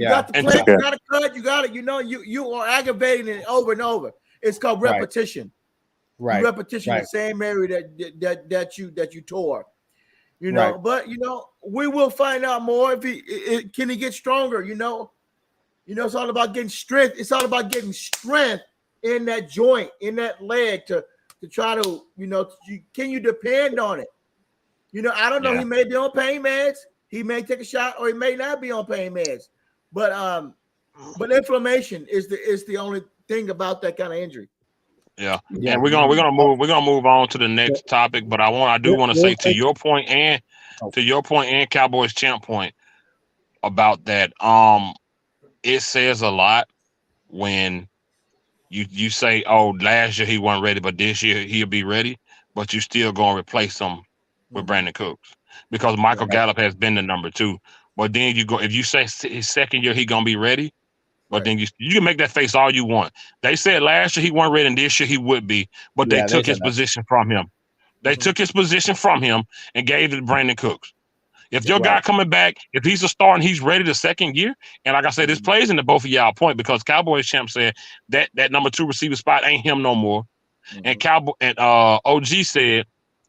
got to play. You got to cut. You got to. You are aggravating it over and over. It's called repetition. Right. Repetition in the same area that you tore. But we will find out more if can he get stronger. It's all about getting strength. It's all about getting strength in that joint, in that leg to try to, can you depend on it? I don't know. Yeah. He may be on pain meds. He may take a shot, or he may not be on pain meds. But inflammation is the only thing about that kind of injury. Yeah. Yeah. And we're gonna move on to the next topic. But I do want to say to your point and Cowboys champ point about that. It says a lot when you say, oh, last year he wasn't ready, but this year he'll be ready, but you still gonna replace him with Brandon Cooks because Michael Gallup has been the number 2. But then if you say his second year he gonna be ready, but then you can make that face all you want. They said last year he wasn't ready, and this year he would be, but they took his position from him. They took his position from him and gave it to Brandon Cooks. If your guy coming back, if he's a star and he's ready the second year, and like I said, this plays into both of y'all point because Cowboys champ said that number 2 receiver spot ain't him no more, and OG said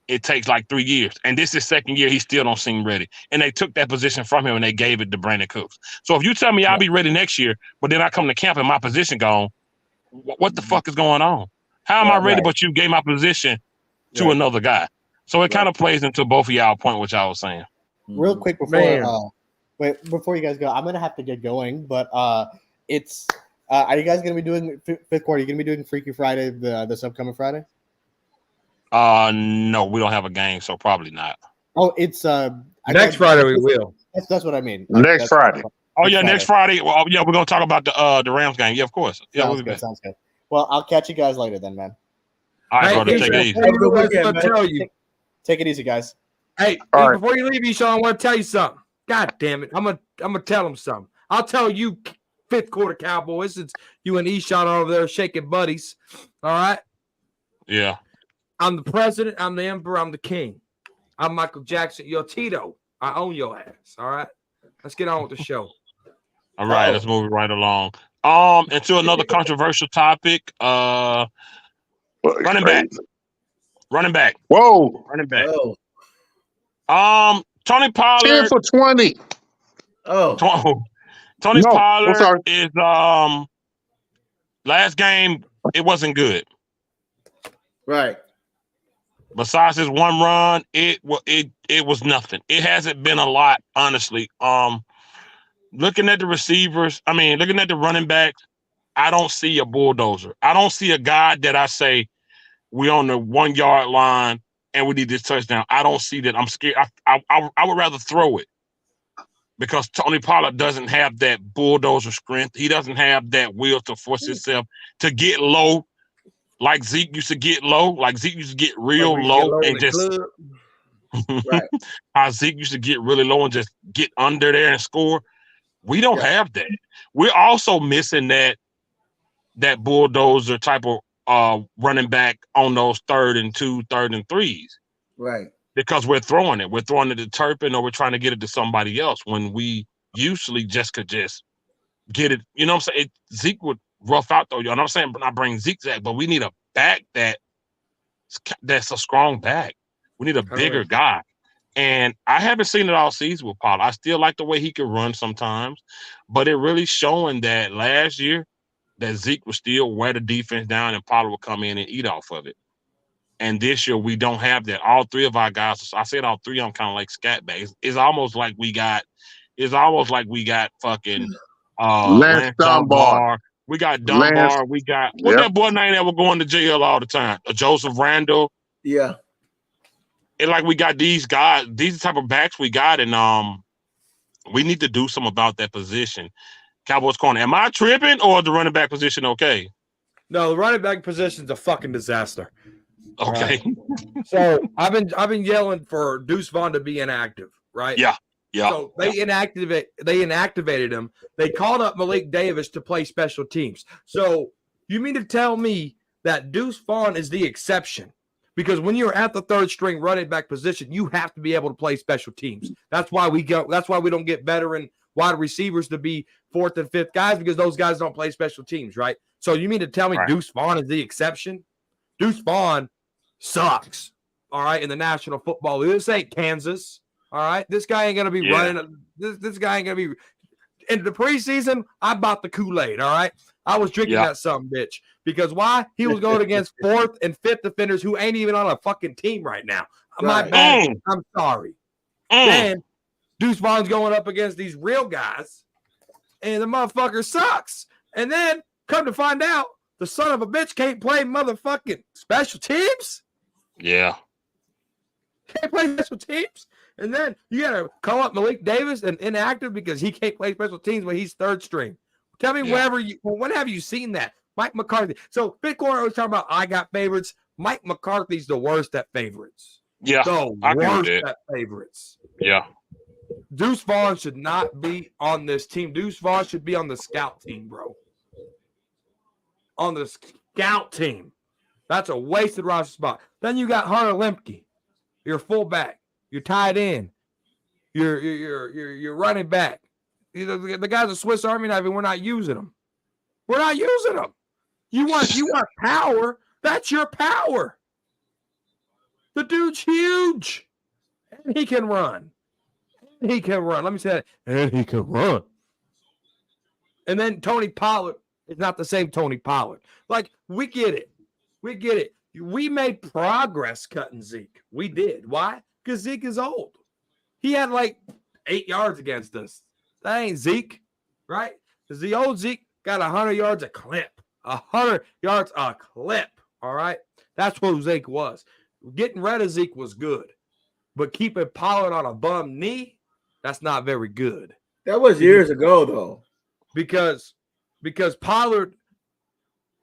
it takes like 3 years, and this is second year, he still don't seem ready, and they took that position from him and they gave it to Brandon Cooks. So if you tell me I'll be ready next year, but then I come to camp and my position gone, what the fuck is going on? How am I ready? But you gave my position to another guy. So it kind of plays into both of y'all point, which I was saying. Real quick before you guys go, I'm gonna have to get going, but it's are you guys gonna be doing fifth quarter? Are you gonna be doing Freaky Friday this upcoming Friday? No, we don't have a game, so probably not. Oh, it's next Friday we will. That's what I mean. Next Friday. Oh yeah, next Friday. Well, yeah, we're gonna talk about the Rams game. Yeah, of course. Yeah, sounds good. Well, I'll catch you guys later then, man. All right, brother. Take it easy. Take it easy, guys. Hey, before you leave, Eshawn, I want to tell you something. God damn it, I'm gonna tell him something. I'll tell you, fifth quarter Cowboys. It's you and Eshawn over there shaking buddies. All right. Yeah. I'm the president. I'm the emperor. I'm the king. I'm Michael Jackson. You're Tito. I own your ass. All right. Let's get on with the show. All right, let's move it right along. Into another controversial topic. Running back. Whoa. Running back. Tony Pollard. 10 for 20. Tony Pollard is last game. It wasn't good. Right. Besides his one run, it was nothing. It hasn't been a lot, honestly. Looking at the receivers, looking at the running backs, I don't see a bulldozer. I don't see a guy that I say we on the 1 yard line and we need this touchdown. I don't see that. I'm scared. I would rather throw it because Tony Pollard doesn't have that bulldozer strength. He doesn't have that will to force himself to get low. Like Zeke used to get low, like Zeke used to get real low and just how Zeke used to get really low and just get under there and score. We don't have that. We're also missing that bulldozer type of running back on those 3rd and 2, 3rd and 3s. Right. Because we're throwing it. We're throwing it to Turpin or we're trying to get it to somebody else when we usually just could just get it. You know what I'm saying? Zeke would rough out though. You know what I'm saying? But I bring Zeke back, but we need a back that's a strong back. We need a bigger guy. And I haven't seen it all season with Pollard. I still like the way he can run sometimes, but it really showing that last year that Zeke was still wear the defense down and Pollard would come in and eat off of it. And this year we don't have that. All 3 of our guys, I said all 3 of them kind of like scat bags. It's almost like we got fucking Lance Dunbar. We got Dunbar. We got what's that boy name that was going to jail all the time? Joseph Randall. Yeah. And like we got these guys, these type of backs we got, and we need to do something about that position. Cowboys corner. Am I tripping or the running back position okay? No, the running back position's a fucking disaster. Okay. Right. So I've been yelling for Deuce Vaughn to be inactive, right? Yeah. So they inactivated him. They called up Malik Davis to play special teams. So you mean to tell me that Deuce Vaughn is the exception? Because when you're at the 3rd string running back position, you have to be able to play special teams. That's why we don't get veteran wide receivers to be 4th and 5th guys, because those guys don't play special teams, right? So you mean to tell me Deuce Vaughn is the exception? Deuce Vaughn sucks, all right, in the National Football League. This ain't Kansas, all right? This guy ain't going to be running. This guy ain't going to be in the preseason, I bought the Kool-Aid, all right? I was drinking that some bitch. Because why? He was going against 4th and 5th defenders who ain't even on a fucking team right now. My bad. I'm sorry. Then Deuce Vaughn's going up against these real guys, and the motherfucker sucks. And then, come to find out, the son of a bitch can't play motherfucking special teams? Yeah. Can't play special teams? And then you got to call up Malik Davis and inactive because he can't play special teams when he's third string. Tell me when have you seen that? Mike McCarthy. So Bitcoin was talking about I got favorites. Mike McCarthy's the worst at favorites. Yeah. The worst at favorites. Yeah. Deuce Vaughn should not be on this team. Deuce Vaughn should be on the scout team, bro. On the scout team. That's a wasted roster spot. Then you got Hunter Lemke, your fullback, your tight end, your running back. The guy's a Swiss Army knife, and we're not using them. We're not using them. You want power? That's your power. The dude's huge, and he can run. He can run. Let me say that. And he can run. And then Tony Pollard is not the same Tony Pollard. Like, we get it. We get it. We made progress cutting Zeke. We did. Why? Because Zeke is old. He had like 8 yards against us. That ain't Zeke, right? Because the old Zeke got 100 yards a clip. 100 yards a clip, all right? That's what Zeke was. Getting rid of Zeke was good. But keeping Pollard on a bum knee, that's not very good. That was years ago, though. Because Pollard,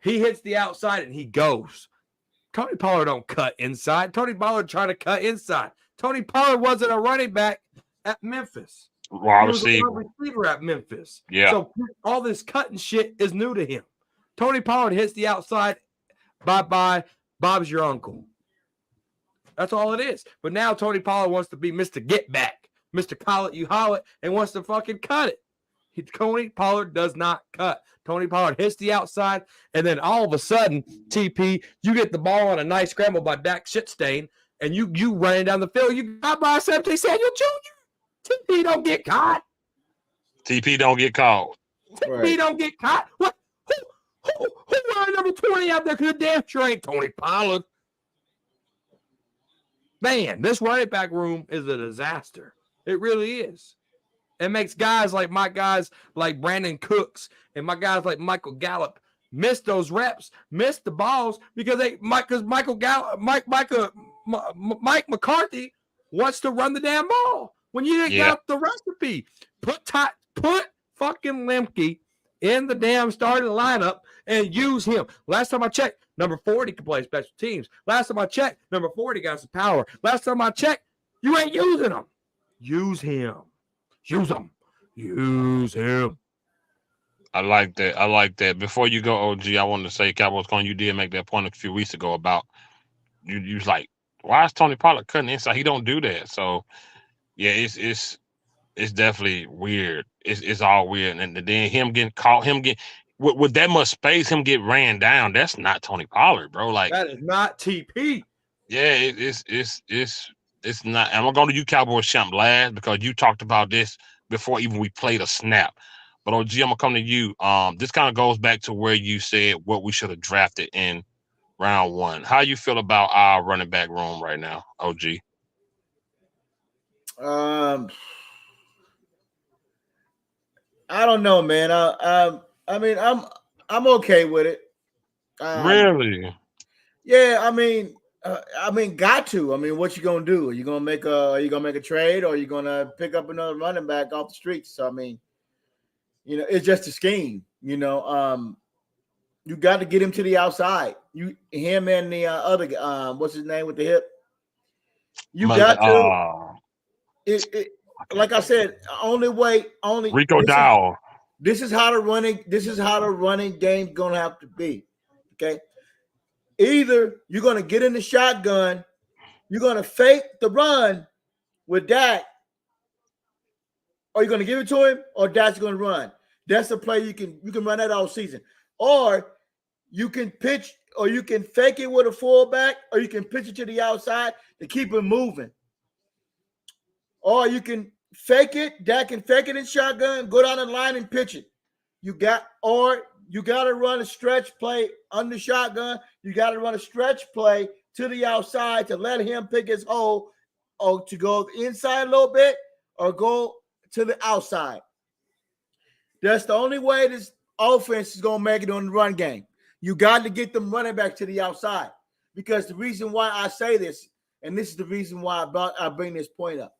he hits the outside and he goes. Tony Pollard don't cut inside. Tony Pollard trying to cut inside. Tony Pollard wasn't a running back at Memphis. Wide He was a receiver. wide receiver at Memphis. Yeah. So all this cutting shit is new to him. Tony Pollard hits the outside. Bye-bye. Bob's your uncle. That's all it is. But now Tony Pollard wants to be Mr. Get Back, Mr. Call It, You Haul It, and wants to fucking cut it. Tony Pollard does not cut. Tony Pollard hits the outside, and then all of a sudden, TP, you get the ball on a nice scramble by Dak Shitstain, and you running down the field. You got by Asante Samuel Jr. TP don't get caught. TP don't get called. TP don't get caught. What? Who running number 20 out there? Because the damn sure ain't Tony Pollard. Man, this running back room is a disaster. It really is. It makes guys like Brandon Cooks and my guys like Michael Gallup miss those reps, miss the balls because Mike McCarthy wants to run the damn ball when you didn't get the recipe. Put fucking Lemke in the damn starting lineup and use him. Last time I checked, number 40 can play special teams. Last time I checked, number 40 got some power. Last time I checked, you ain't using him. Use him. Use him. Use him. I like that. Before you go, OG, I wanted to say, Cowboys Con, you did make that point a few weeks ago about you was like, why is Tony Pollard cutting inside? He don't do that. So yeah, it's definitely weird. It's all weird. And then him getting caught, with that much space, him get ran down. That's not Tony Pollard, bro. Like, that is not TP. Yeah, it's not. I'm going to you Cowboys champ last because you talked about this before even we played a snap. But OG, I'm gonna come to you. This kind of goes back to where you said what we should have drafted in round 1. How you feel about our running back room right now, OG? I don't know, man. I mean, I'm okay with it. Really? Yeah. I mean, got to. I mean, what you gonna do? Are you gonna make a trade, or are you gonna pick up another running back off the streets? So I mean, it's just a scheme. You got to get him to the outside. Him and the other what's his name with the hip? You got to. Like I said, only Rico Dowell. This is how the running game's gonna have to be. Okay. Either you're gonna get in the shotgun, you're gonna fake the run with Dak, or you're gonna give it to him, or Dak's gonna run. That's the play you can run that all season. Or you can pitch, or you can fake it with a fullback, or you can pitch it to the outside to keep him moving. Or you can fake it. Dak can fake it in shotgun, go down the line and pitch it. You got to run a stretch play under shotgun. You got to run a stretch play to the outside to let him pick his hole, or to go inside a little bit or go to the outside. That's the only way this offense is going to make it on the run game. You got to get them running back to the outside, because the reason why I say this, and this is the reason why I bring this point up,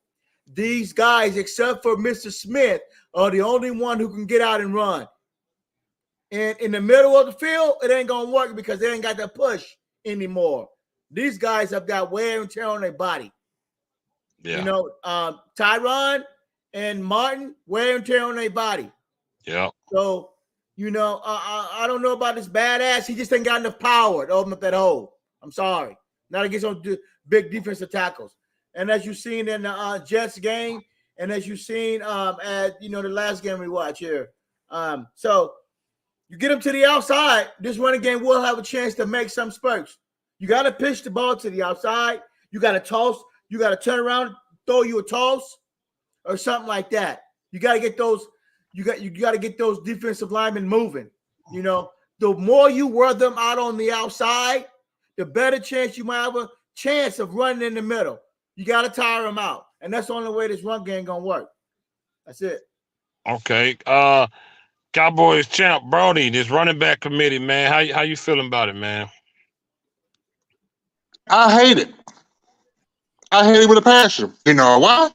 these guys, except for Mr. Smith, are the only one who can get out and run. And in the middle of the field, it ain't going to work because they ain't got that push anymore. These guys have got wear and tear on their body. Yeah. You know, Tyron and Martin, wear and tear on their body. Yeah. So, you know, I don't know about this badass. He just ain't got enough power to open up that hole. I'm sorry. Not against some big defensive tackles. And as you've seen in the Jets game, and as you've seen at, you know, the last game we watched here. So you get him to the outside, this running game will have a chance to make some spurts. You got to pitch the ball to the outside. You got to toss. You got to turn around, throw you a toss or something like that. You got to get those. You got to get those defensive linemen moving. You know, the more you wear them out on the outside, the better chance you might have a chance of running in the middle. You got to tire them out, and that's the only way this run game gonna work. That's it. Okay. Cowboys champ Brody, this running back committee, man. How you feeling about it, man? I hate it. I hate it with a passion. You know why?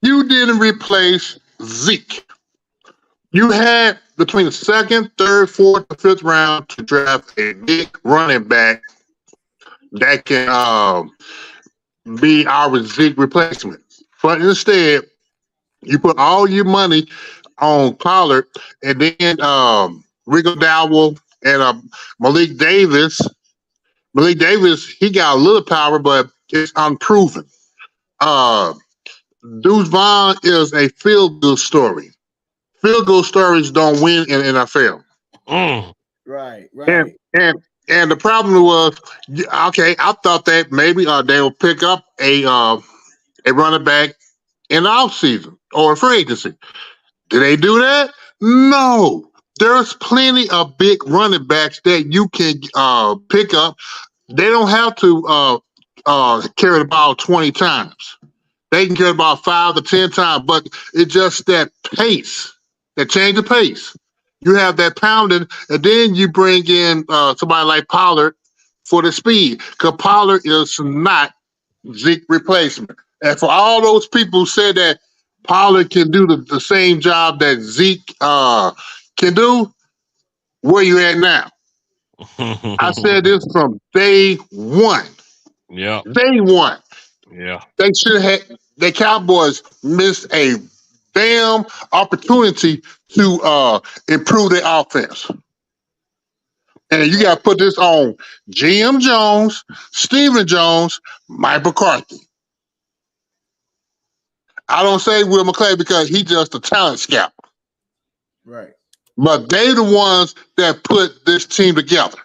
You didn't replace Zeke. You had between the second, third, fourth, and fifth round to draft a big running back that can be our Zeke replacement. But instead, you put all your money on Pollard, and then Rico Dowell and Malik Davis. Malik Davis, he got a little power, but it's unproven. Deuce Vaughn is a field-goal story. Field-goal stories don't win in NFL. Right. And the problem was, okay, I thought that maybe they will pick up a running back in the offseason or free agency. Did they do that? No. There's plenty of big running backs that you can pick up. They don't have to carry the ball 20 times. They can carry the ball 5 to 10 times, but it's just that pace, that change of pace. You have that pounding, and then you bring in somebody like Pollard for the speed, because Pollard is not Zeke replacement. And for all those people who said that Pollard can do the same job that Zeke can do, where you at now? I said this from day one. Yeah. Day one. Yeah. They should have. The Cowboys missed a damn opportunity to improve their offense. And you got to put this on GM Jones, Stephen Jones, Mike McCarthy. I don't say Will McClay because he's just a talent scout. Right. But they the ones that put this team together.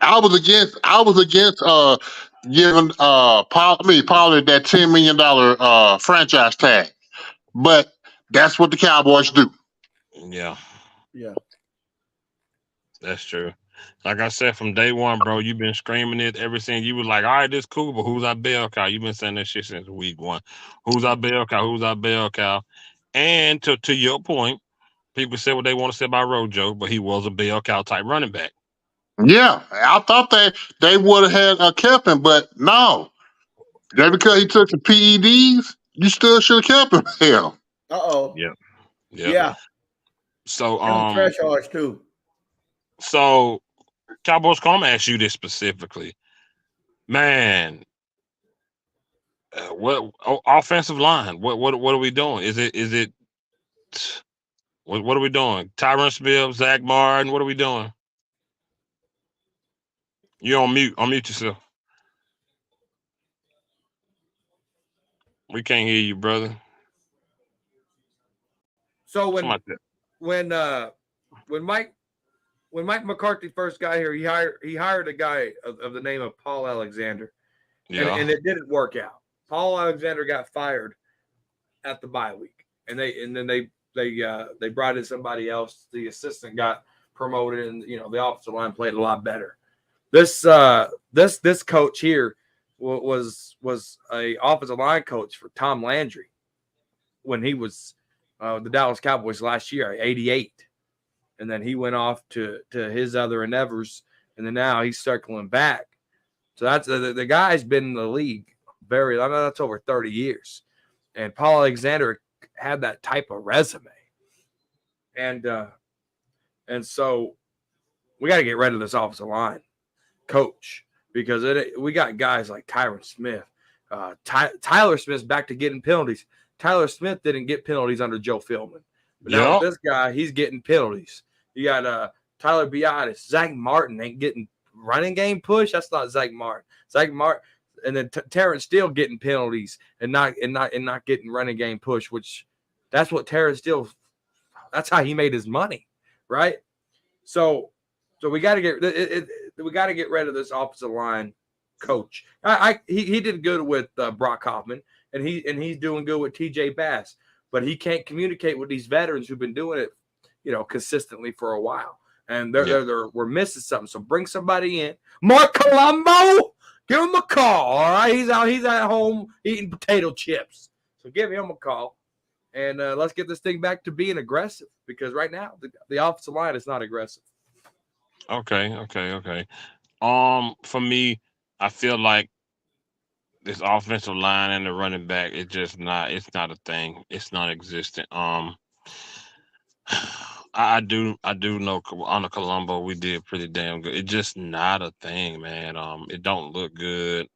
I was against giving Pollard that $10 million franchise tag. But that's what the Cowboys do. Yeah. Yeah. That's true. Like I said, from day one, bro, you've been screaming it ever since you was like, all right, this cool, but who's our bell cow? You've been saying that shit since week one. Who's our bell cow? Who's our bell cow? And to your point, people say what they want to say about Rojo, but he was a bell cow type running back. Yeah, I thought they would have had kept him, but no. Just because he took the PEDs, you still should have kept him. Hell. Uh-oh. Yeah. So trash yards too. So Cowboys, come ask you this specifically, man. What offensive line? What are we doing? Is it? What are we doing? Tyron Smith, Zach Martin. What are we doing? You're on mute. Unmute yourself. We can't hear you, brother. So when Mike McCarthy first got here, he hired a guy of the name of Paul Alexander. Yeah. And it didn't work out. Paul Alexander got fired at the bye week, and then they brought in somebody else. The assistant got promoted, and the offensive line played a lot better. This coach here was a offensive line coach for Tom Landry when he was the Dallas Cowboys last year, 88, and then he went off to his other endeavors, and then now he's circling back. So that's the guy's been in the league that's over 30 years, and Paul Alexander had that type of resume, and so we got to get rid of this offensive line coach because we got guys like Tyron Smith, Tyler Smith's back to getting penalties. Tyler Smith didn't get penalties under Joe Philbin, but now with this guy, he's getting penalties. You got Tyler Biadasz, Zach Martin ain't getting running game push. That's not Zach Martin. And then Terrence Steele getting penalties and not getting running game push, which that's what Terrence Steele. That's how he made his money, right? So we got to get rid of this offensive line coach. He did good with Brock Hoffman, and he's doing good with TJ Bass, but he can't communicate with these veterans who've been doing it, consistently for a while, and we're missing something. So bring somebody in, Mark Colombo. Give him a call, all right? He's at home eating potato chips. So give him a call, and let's get this thing back to being aggressive because right now the offensive line is not aggressive. Okay. For me, I feel like this offensive line and the running back, it's not a thing. It's non-existent. I do know under Colombo we did pretty damn good. It's just not a thing, man. It don't look good.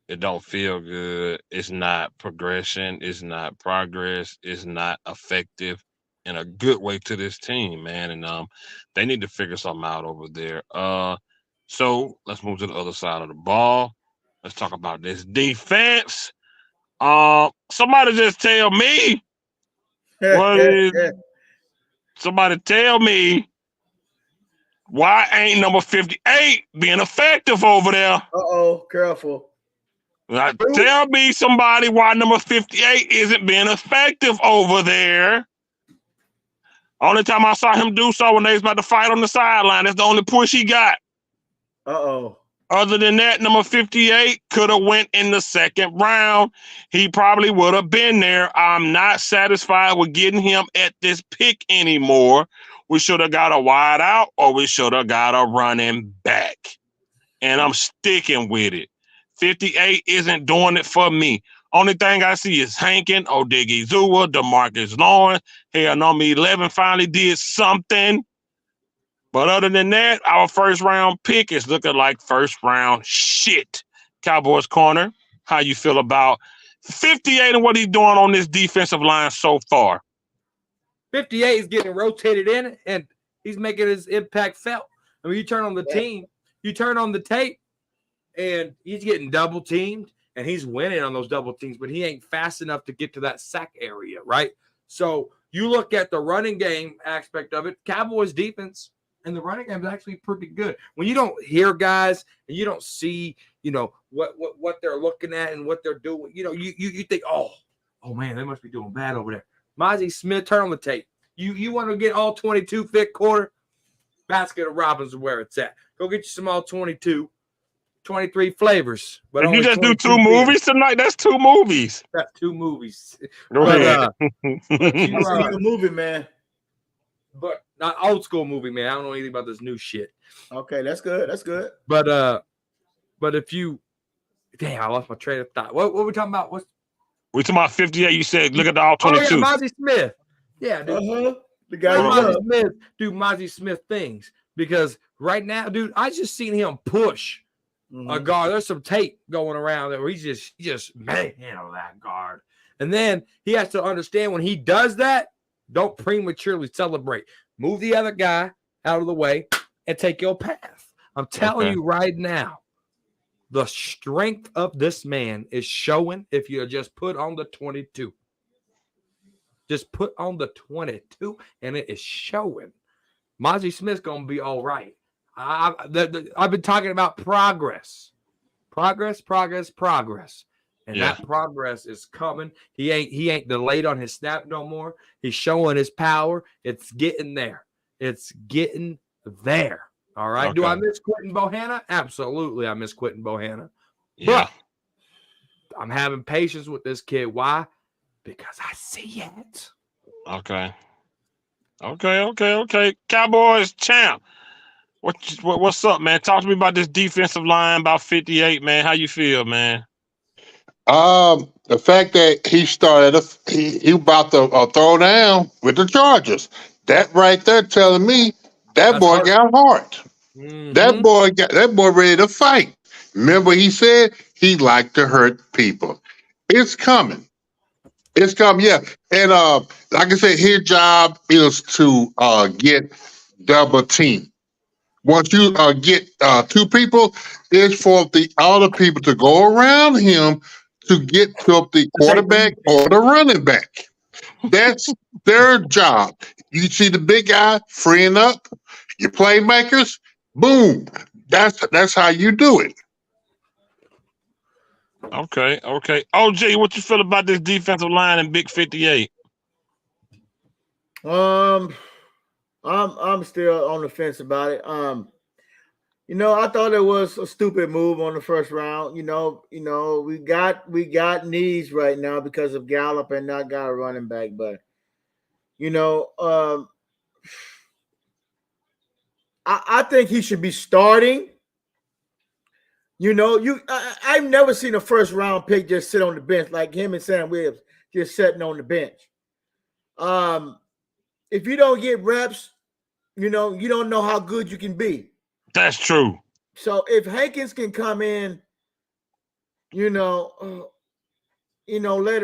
It don't feel good. It's not progression. It's not progress. It's not effective in a good way to this team, man. And they need to figure something out over there. So let's move to the other side of the ball. Let's talk about this defense. Somebody just tell me what is. Somebody tell me why ain't number 58 being effective over there? Uh-oh, careful. Tell me somebody why number 58 isn't being effective over there. Only time I saw him do so when they was about to fight on the sideline. That's the only push he got. Uh-oh. Other than that, number 58 could have went in the second round. He probably would have been there. I'm not satisfied with getting him at this pick anymore. We should have got a wide out or we should have got a running back. And I'm sticking with it. 58 isn't doing it for me. Only thing I see is Hankin, Odigizua, DeMarcus Lawrence. Hell, number 11 finally did something. But other than that, our first round pick is looking like first round shit. Cowboys corner, how you feel about 58 and what he's doing on this defensive line so far? 58 is getting rotated in, and he's making his impact felt. I mean, you turn on the team, you turn on the tape, and he's getting double teamed, and he's winning on those double teams, but he ain't fast enough to get to that sack area, right? So you look at the running game aspect of it, Cowboys defense, and the running game is actually pretty good. When you don't hear guys and you don't see, what they're looking at and what they're doing, you think, oh man, they must be doing bad over there. Mozzie Smith, turn on the tape. You want to get all 22 fit quarter? Basket of Robbins is where it's at. Go get you some all 22, 23 flavors. But if you just do two movies tonight, that's two movies. That's two movies. Go ahead. But you are a movie, man. But not old school movie, man. I don't know anything about this new shit. Okay, that's good. That's good. But if you, damn, I lost my train of thought. What were we talking about? We talking about 58. You said look at the all 22. Oh yeah, Mozzie Smith. Yeah, dude. The guy Mozzie Smith do Mozzie Smith things because right now, dude, I just seen him push a guard. There's some tape going around there where he just manhandle that guard, and then he has to understand when he does that. Don't prematurely celebrate. Move the other guy out of the way and take your path. I'm telling you right now, the strength of this man is showing if you just put on the 22. Just put on the 22, and it is showing. Mozzie Smith's going to be all right. I've been talking about progress. Progress. And Yeah. that progress is coming. He ain't delayed on his snap no more. He's showing his power. It's getting there. It's getting there. All right. Do I Okay. miss Quentin Bohanna? Absolutely, I miss Quentin Bohanna. Yeah. But I'm having patience with this kid. Why? Because I see it. Okay. Okay. Cowboys champ. What's up, man? Talk to me about this defensive line, about 58, man. How you feel, man? The fact that he started, he about to throw down with the Chargers. That right there telling me that That's boy hard. got heart. Mhm. That boy ready to fight. Remember, he said he liked to hurt people. It's coming. It's coming. Yeah, and like I said, his job is to get double team. Once you get two people, it's for the other people to go around him to get to the quarterback or the running back. That's their job. You see the big guy freeing up your playmakers, boom. That's how you do it. Okay. OG, what you feel about this defensive line in Big 58? I'm still on the fence about it. I thought it was a stupid move on the first round. We got needs right now because of Gallup and not got a running back, but I think he should be starting. I've never seen a first round pick just sit on the bench like him and Sam Williams just sitting on the bench. If you don't get reps, you don't know how good you can be. That's true. So if Hankins can come in, later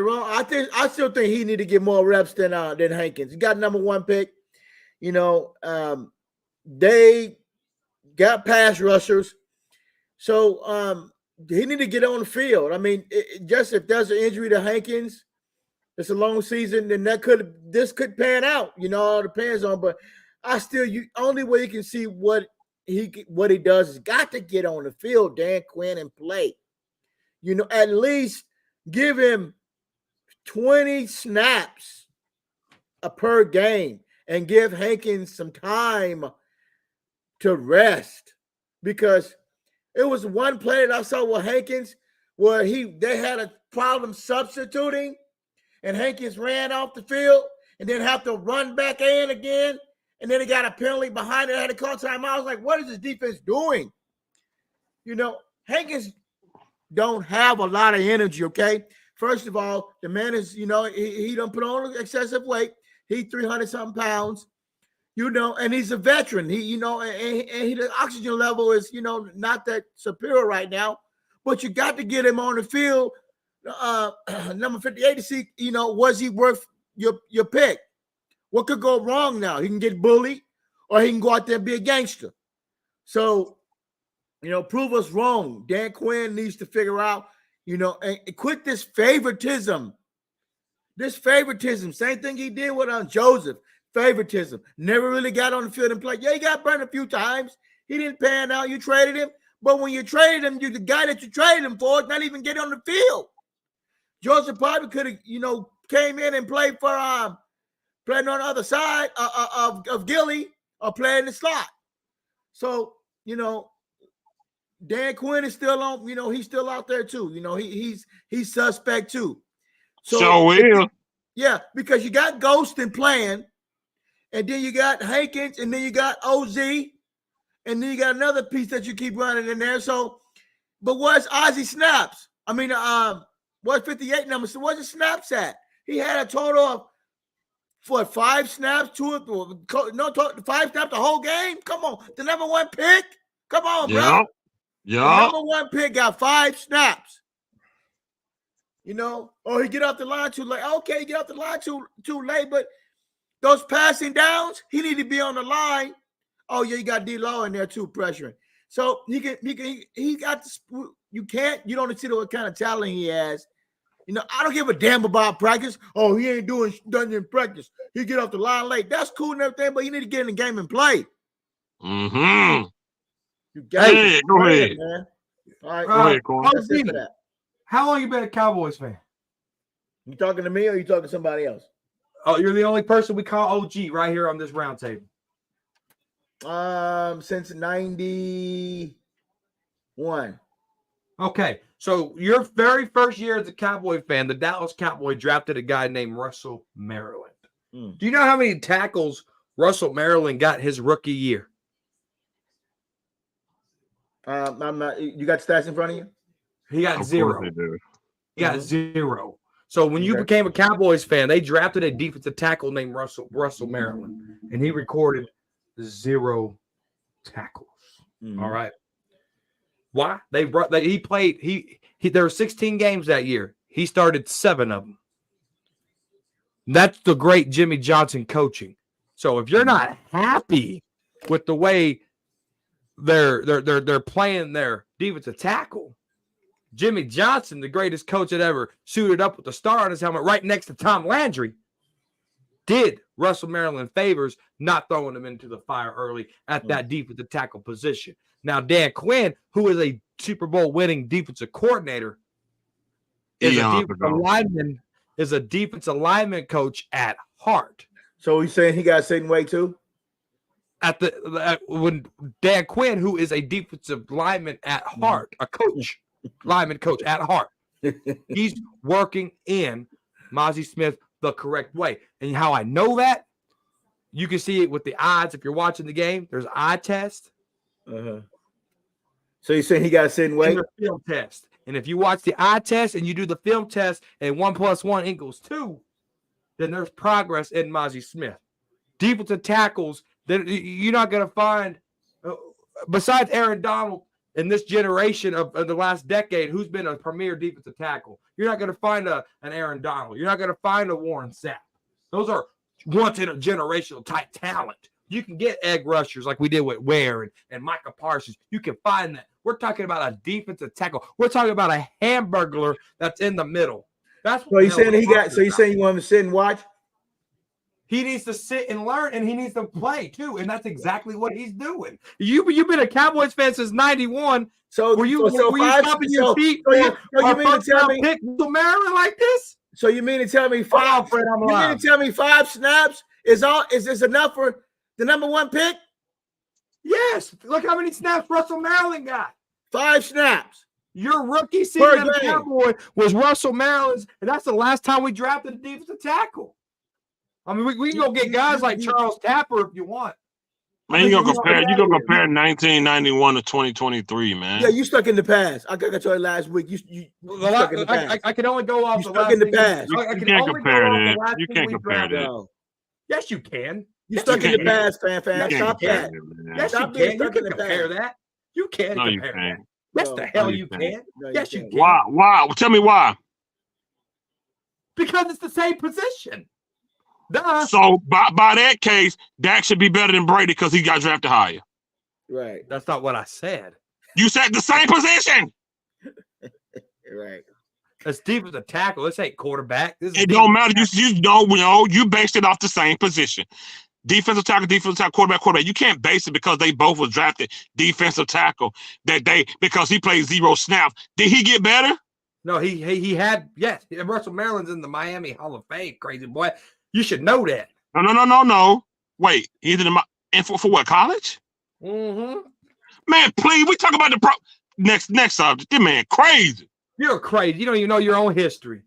on, I still think he need to get more reps than Hankins. He got number one pick. They got pass rushers. So he need to get on the field. I mean, just if there's an injury to Hankins, it's a long season, then this could pan out. All depends on. But only way you can see what he does is got to get on the field, Dan Quinn, and play. At least give him 20 snaps per game and give Hankins some time to rest, because it was one play that I saw with Hankins where they had a problem substituting, and Hankins ran off the field and then have to run back in again, and then he got a penalty behind it. I had to call timeout. I was like, what is this defense doing? Hankins don't have a lot of energy, okay? First of all, the man is, he don't put on excessive weight. He's 300-something pounds, and he's a veteran. And the oxygen level is, not that superior right now. But you got to get him on the field, number 58, to see, was he worth your pick? What could go wrong now? He can get bullied, or he can go out there and be a gangster. So, prove us wrong. Dan Quinn needs to figure out, and quit this favoritism. Same thing he did with Joseph. Favoritism. Never really got on the field and played. Yeah, he got burned a few times. He didn't pan out. You traded him. But when you traded him, the guy that you traded him for is not even getting on the field. Joseph probably could have, came in and played for playing on the other side of Gilly, or playing the slot. So, Dan Quinn is still on, he's still out there too. He's suspect too. So yeah, because you got Ghostin playing, and then you got Hankins, and then you got OZ, and then you got another piece that you keep running in there. So, but where's Ozzie snaps? I mean, what's 58 number? So where's the snaps at? He had a total of 5 snaps, 5 snaps the whole game. Come on, the number one pick. Come on, bro. Yeah. The number one pick got 5 snaps. He get off the line too late. Okay, he get off the line too late, but those passing downs, he need to be on the line. Oh yeah, you got D-Law in there too, pressuring. So he got this. You don't see what kind of talent he has. I don't give a damn about practice. Oh, he ain't done in practice. He get off the line late. That's cool and everything, but you need to get in the game and play. Mm-hmm. You got go ahead, man. All right, go ahead, Corn. How long you been a Cowboys fan? You talking to me or you talking to somebody else? Oh, you're the only person we call OG right here on this round table. Since 91. Okay, so your very first year as a Cowboy fan, the Dallas Cowboys drafted a guy named Russell Maryland. Do you know how many tackles Russell Maryland got his rookie year? I'm not. You got stats in front of you? He got Of zero. course they do. He got zero. So when you became a Cowboys fan, they drafted a defensive tackle named Russell Maryland, and he recorded 0 tackles. All right. Why? There were 16 games that year. He started 7 of them. That's the great Jimmy Johnson coaching. So if you're not happy with the way they're playing their defensive tackle, Jimmy Johnson, the greatest coach that ever suited up with the star on his helmet right next to Tom Landry, did Russell Maryland favors not throwing him into the fire early at that defensive tackle position. Now, Dan Quinn, who is a Super Bowl winning defensive coordinator, is a defensive lineman coach at heart. So he's saying he got Satan way too? When Dan Quinn, who is a defensive lineman at heart, a coach, lineman coach at heart, he's working in Mozzie Smith the correct way. And how I know that, you can see it with the odds. If you're watching the game, there's an eye test. So you're saying he got a certain way? Film test. And if you watch the eye test and you do the film test and 1 + 1 equals 2, then there's progress in Mozzie Smith. Defensive tackles, then you're not going to find, besides Aaron Donald in this generation of the last decade, who's been a premier defensive tackle. You're not going to find an Aaron Donald. You're not going to find a Warren Sapp. Those are once in a generational type talent. You can get egg rushers like we did with Ware and Micah Parsons. You can find that. We're talking about a defensive tackle. We're talking about a hamburglar that's in the middle. That's what you're saying you're saying you want him to sit and watch? He needs to sit and learn, and he needs to play too, and that's exactly what he's doing. You've been a Cowboys fan since '91. So were you stomping your feet? So you mean to tell me pick Maryland like this? So you mean to tell me 5? You mean to tell me 5 snaps is this enough for the number 1 pick? Yes. Look how many snaps Russell Maryland got. 5 snaps. Your rookie season as a Cowboy was Russell Maryland's, and that's the last time we drafted a defensive tackle. I mean, we can go get guys like Charles Tapper if you want. Man, you gonna compare 1991 to 2023, man. Yeah, you stuck in the past. I got you last week. You stuck in the past. I can only go off the last in the past. You can't compare that. You can't compare that. Yes, you can. You stuck in the past, fan. Stop that. Yes, you can. You can compare that. You can compare that. Yes, the hell you can. Yes, you can. Why? Tell me why. Because it's the same position. Duh. So by that case, Dak should be better than Brady because he got drafted higher. Right. That's not what I said. You said the same position. Right. That's deep as a tackle. This ain't quarterback. It don't matter. You don't know. You based it off the same position. Defensive tackle, quarterback. You can't base it because they both was drafted defensive tackle because he played 0 snaps. Did he get better? No, he had, yes. Russell Maryland's in the Miami Hall of Fame, crazy boy. You should know that. No. Wait, he's for what, college? Mm-hmm. Man, please, we talk about the next subject. This man crazy. You're crazy. You don't even know your own history.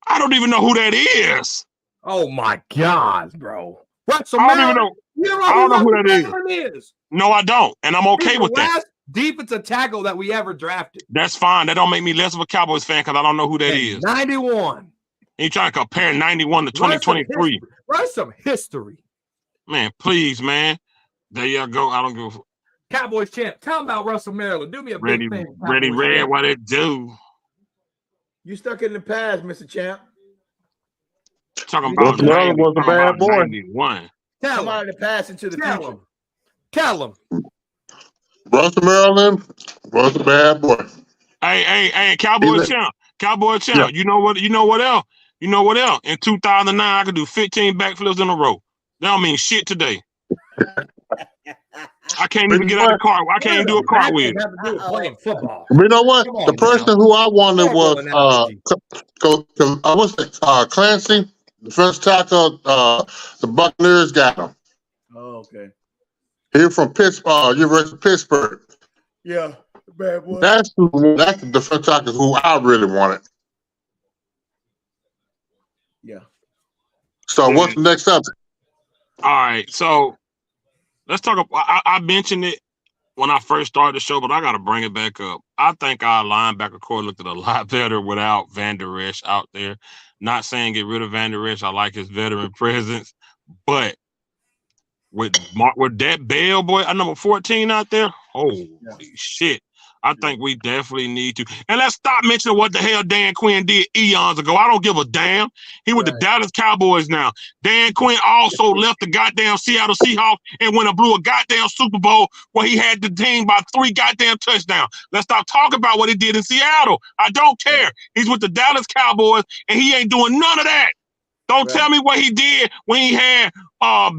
I don't even know who that is. Oh my God, bro. Russell I don't even know. I don't know who that is. No, I don't, and I'm okay with that. Defensive tackle that we ever drafted. That's fine. That don't make me less of a Cowboys fan because I don't know who that is. 91. You trying to compare 91 to 2023? Write some history. Man, please, man. There you go. I don't give a Cowboys champ. Tell them about Russell Maryland. Do me a big fan. Ready, Red, what it do? You stuck in the past, Mr. Champ. Talking about Maryland was a bad boy. 91. Come out of the past into the future. Tell him. Russell Maryland was a bad boy. Hey, Cowboys champ. Yeah. You know what else? In 2009, I could do 15 backflips in a row. That don't mean shit today. I can't even get out of the car. I can't even do a cartwheel. Have to do with playing football. You know what? The person who I wanted was Clancy, the first tackle. The Buccaneers got him. Oh, okay. He's from Pittsburgh, University of Pittsburgh. Yeah, bad boy. That's the defensive tackle who I really wanted. Yeah. So what's the next subject? All right, so let's talk about. I mentioned it when I first started the show, but I got to bring it back up. I think our linebacker core looked a lot better without Van Der Esch out there. Not saying get rid of Van Der Esch. I like his veteran presence, but with that Bell boy, number 14 out there, holy shit. I think we definitely need to. And let's stop mentioning what the hell Dan Quinn did eons ago. I don't give a damn. He with the Dallas Cowboys now. Dan Quinn also left the goddamn Seattle Seahawks and went and blew a goddamn Super Bowl where he had the team by 3 goddamn touchdowns. Let's stop talking about what he did in Seattle. I don't care. He's with the Dallas Cowboys, and he ain't doing none of that. Don't tell me what he did when he had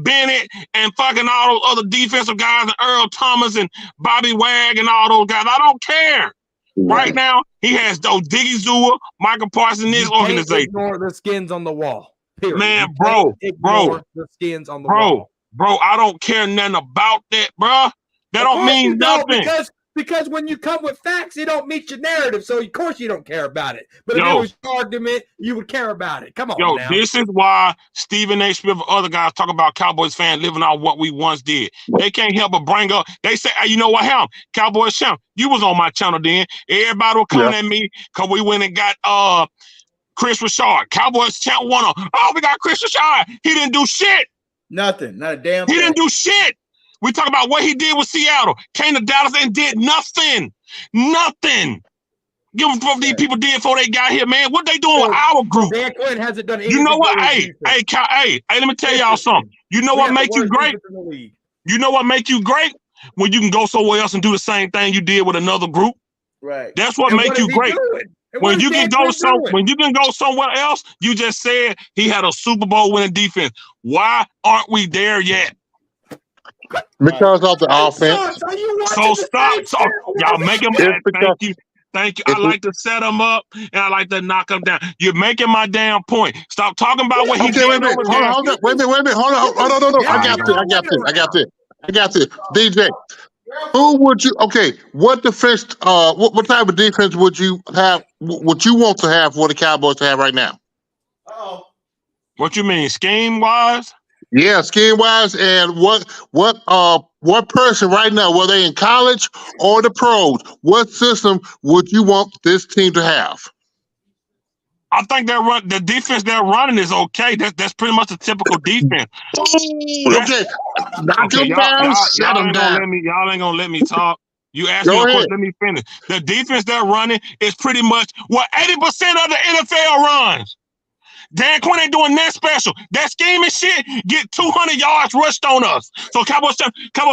Bennett and fucking all those other defensive guys and Earl Thomas and Bobby Wag and all those guys. I don't care. Right now, he has those Diggy Zua, Michael Parsons in this organization. Ignore the skins on the wall. Period. Man, bro, the skins on the wall. Bro, I don't care nothing about that, bro. That don't mean nothing. Because when you come with facts, it don't meet your narrative. So of course you don't care about it. But if it was your argument, you would care about it. Come on, now. This is why Stephen A. Smith and other guys talk about Cowboys fans living out what we once did. They can't help but bring up. They say, hey, you know what, Ham? Cowboys champ. You was on my channel then. Everybody was coming at me because we went and got Chris Richard. Cowboys champ won. We got Chris Richard. He didn't do shit. Nothing. Not a damn thing. He thing. didn't do shit. We talk about what he did with Seattle. Came to Dallas and did nothing. Nothing. Give them what these people did before they got here, man. What they doing with our group? Dan Quinn hasn't done anything. You know what? Hey, let me tell y'all something. You know what make you great? You know what make you great? When you can go somewhere else and do the same thing you did with another group. Right. That's what make you great. When you can go somewhere else, you just said he had a Super Bowl winning defense. Why aren't we there yet? Because of the offense. So stop. So y'all make him. Thank you. I like to set him up and I like to knock him down. You're making my damn point. Stop talking about what he did. Wait a minute. Hold on. I got this. DJ, who would you? Okay, what defense? What type of defense would you have? What you want to have for the Cowboys to have right now? What you mean, scheme wise? Yeah, scheme wise, and what person right now, whether they in college or the pros, what system would you want this team to have? I think the defense they're running is okay. That's pretty much the typical defense. Okay, knock them down, shut them down. Y'all ain't gonna let me talk. You asked me a question, let me finish. The defense they're running is pretty much what 80% of the NFL runs. Dan Quinn ain't doing that special. That scheme and shit get 200 yards rushed on us. So Cowboys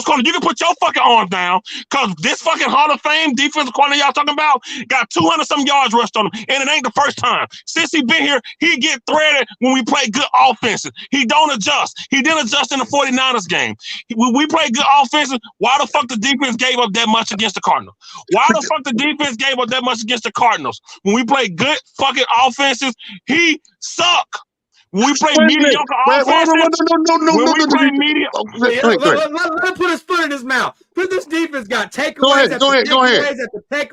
corner, you can put your fucking arms down because this fucking Hall of Fame defensive corner y'all talking about got 200 some yards rushed on him, and it ain't the first time. Since he been here, he get threaded when we play good offenses. He don't adjust. He didn't adjust in the 49ers game. When we play good offenses, why the fuck the defense gave up that much against the Cardinals? Why the fuck the defense gave up that much against the Cardinals? When we play good fucking offenses, he suck. When we play mediocre offenses, when we play mediocre, let him put his foot in his mouth. This defense got takeaways. Go ahead. Let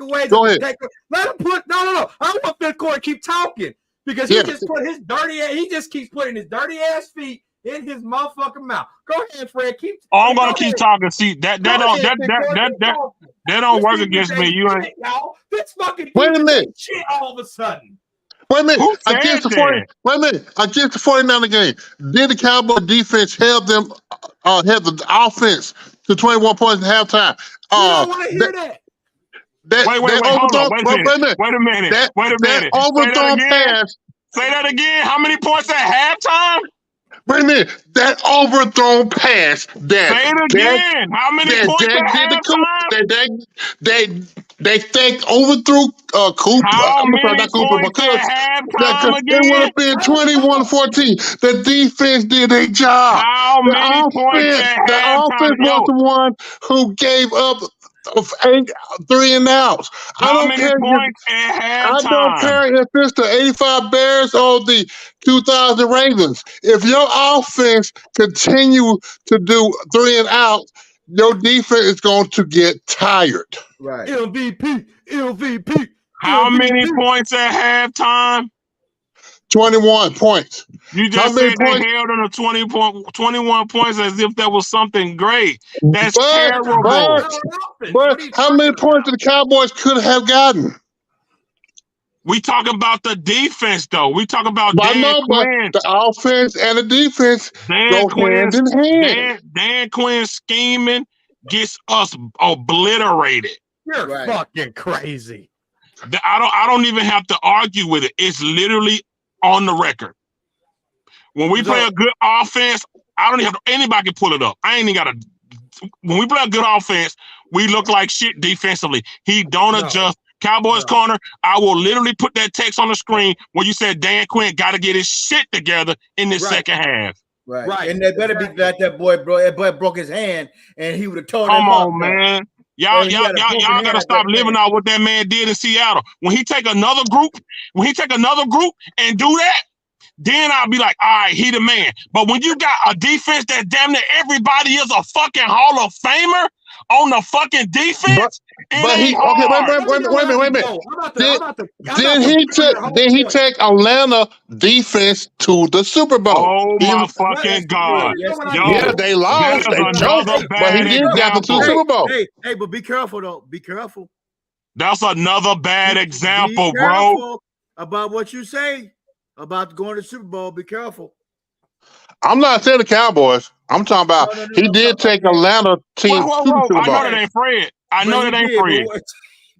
him put no. I don't want Phil Court to keep talking because he just put his dirty ass. He just keeps putting his dirty ass feet in his motherfucking mouth. Go ahead, Fred. I'm gonna keep talking. See that don't work against me. You ain't. This fucking wait a minute. Shit all of a sudden. Wait a minute. Against the 49er game, did the Cowboy defense help them have the offense to 21 points at halftime? I want to hear that. Wait a minute. That overthrown pass. Say that again. How many points at halftime? Wait a minute. That overthrown pass that Say it again. How many that points Dak did at to Coop. halftime? They think overthrew Coop. How I'm sorry, many not Cooper, points because at halftime it would again? have been 21-14. The defense did their job. How many points at The halftime? offense was Yo, the one who gave up of 3 and outs. how many points at I don't halftime? care if it's the 85 Bears or the 2000 Ravens. If your offense continue to do 3 and out, your defense is going to get tired. Right. MVP. How many points at halftime? 21 points. You How just many said they points? held on to 21 points as if that was something great. That's But terrible. how many points the Cowboys could have gotten? We talk about the defense, though. We talk about I Dan know, but Quinn. the offense and the defense Dan go hand in hand. Dan Quinn scheming gets us obliterated. You're Right. fucking crazy. I don't even have to argue with it. It's literally on the record. When we play a good offense, I don't even have anybody can pull it up. I ain't even got to. When we play a good offense, we look like shit defensively. He don't adjust. Cowboys corner, I will literally put that text on the screen where you said Dan Quinn got to get his shit together in this second half. Right. And they better be glad that boy broke his hand and he would have told Come him on, man. Y'all gotta stop living out what that man did in Seattle. When he take another group and do that, then I'll be like, all right, he the man. But when you got a defense that damn near everybody is a fucking Hall of Famer on the fucking defense, but he wait a minute. Did he take Atlanta defense to the Super Bowl? Oh my fucking God! Yeah, they lost. They choked, but he did get them to the Super Bowl. Hey, but be careful though. Be careful. That's another bad example, be bro. Careful about what you say about going to the Super Bowl. Be careful. I'm not saying the Cowboys. I'm talking about he did take Atlanta team to the Super Bowl. I know that ain't Fred. I know that ain't Fred.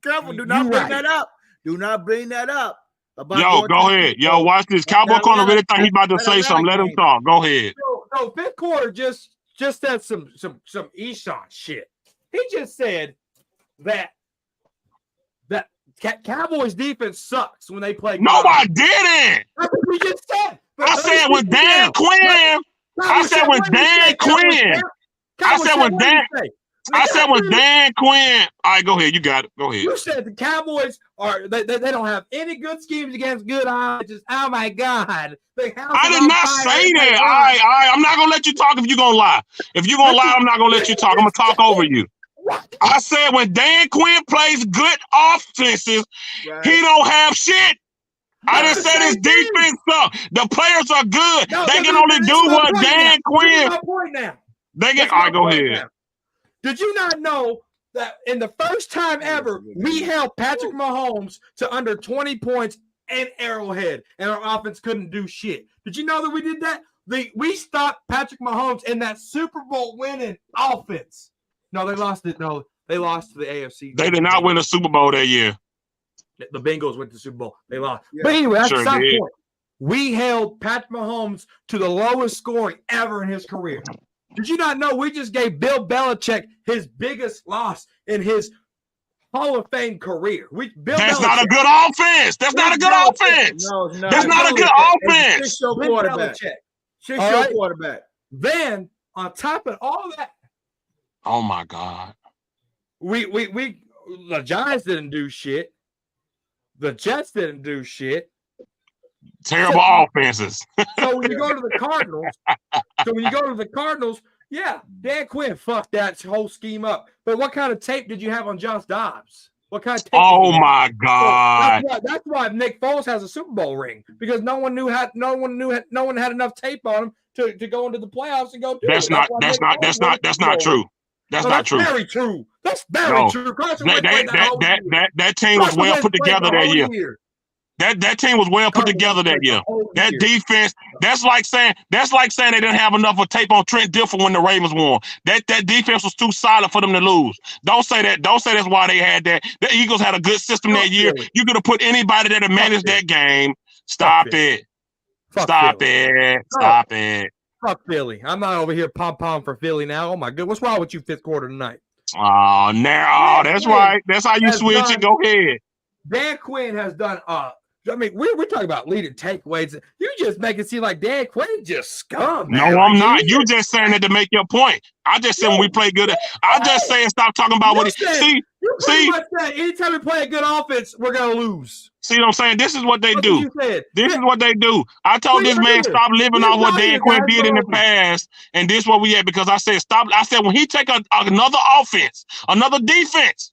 Careful. Do not bring that up. Do not bring that up. Yo, go ahead. Yo, watch this. Cowboy corner really think he about to say something. Let him talk. Go ahead. No, fifth quarter just said some Eshawn shit. He just said that Cowboys defense sucks when they play. No, I didn't. That's what we just said. I said with Dan Quinn. I said with Dan Quinn. I said with Dan Quinn. All right, go ahead. You got it. Go ahead. You said the Cowboys they don't have any good schemes against good offenses. Oh my God. I did not say that. All right. I'm not gonna let you talk if you're gonna lie. If you're gonna lie, I'm not gonna let you talk. I'm gonna talk over you. I said when Dan Quinn plays good offenses, he don't have shit. I didn't say his defense sucks. The players are good. They can only do what Dan Quinn. My point now. They get. All right, go ahead. Did you not know that in the first time ever we held Patrick Mahomes to under 20 points and Arrowhead, and our offense couldn't do shit? Did you know that we did that? We stopped Patrick Mahomes in that Super Bowl winning offense. No, they lost it. No, they lost to the AFC. They did not win a Super Bowl that year. The Bengals went to the Super Bowl. They lost. Yeah. But anyway, that's the point. We held Patrick Mahomes to the lowest scoring ever in his career. Did you not know we just gave Bill Belichick his biggest loss in his Hall of Fame career? That's not a good offense. That's not a good offense. No, that's not a good offense. Six-show quarterback. Six-show quarterback. Then on top of all that, oh my God, we the Giants didn't do shit. The Jets didn't do shit. Terrible offenses. So when you go to the Cardinals, yeah, Dan Quinn fucked that whole scheme up. But what kind of tape did you have on Josh Dobbs? What kind of tape? Oh my God! So that's why Nick Foles has a Super Bowl ring, because no one had enough tape on him to go into the playoffs and go do That's it. not true. That's not true. Very true. That's very true. That team was well put together that year. That team was well put together that year. That defense, that's like saying they didn't have enough of tape on Trent Dilfer when the Ravens won. That defense was too solid for them to lose. Don't say that. Don't say that's why they had that. The Eagles had a good system that year. You could have put anybody that had managed that game. Stop it. Fuck Philly. I'm not over here pom for Philly now. Oh my god, what's wrong with you fifth quarter tonight? Oh, now that's right. That's how you switch it. Go ahead. Dan Quinn has done. I mean, we're talking about leading takeaways. You just make it seem like Dan Quinn just scum. No, man. I'm not. You just saying it to make your point. I just said when we play good. I just saying stop talking about what he. See. Anytime we play a good offense, we're gonna lose. See what I'm saying? This is what they do. This is what they do. I told What this you man do? stop living You off what know Dan you Quinn guys did in the know me. past, and this is what we at because I said stop. I said when he take another offense, another defense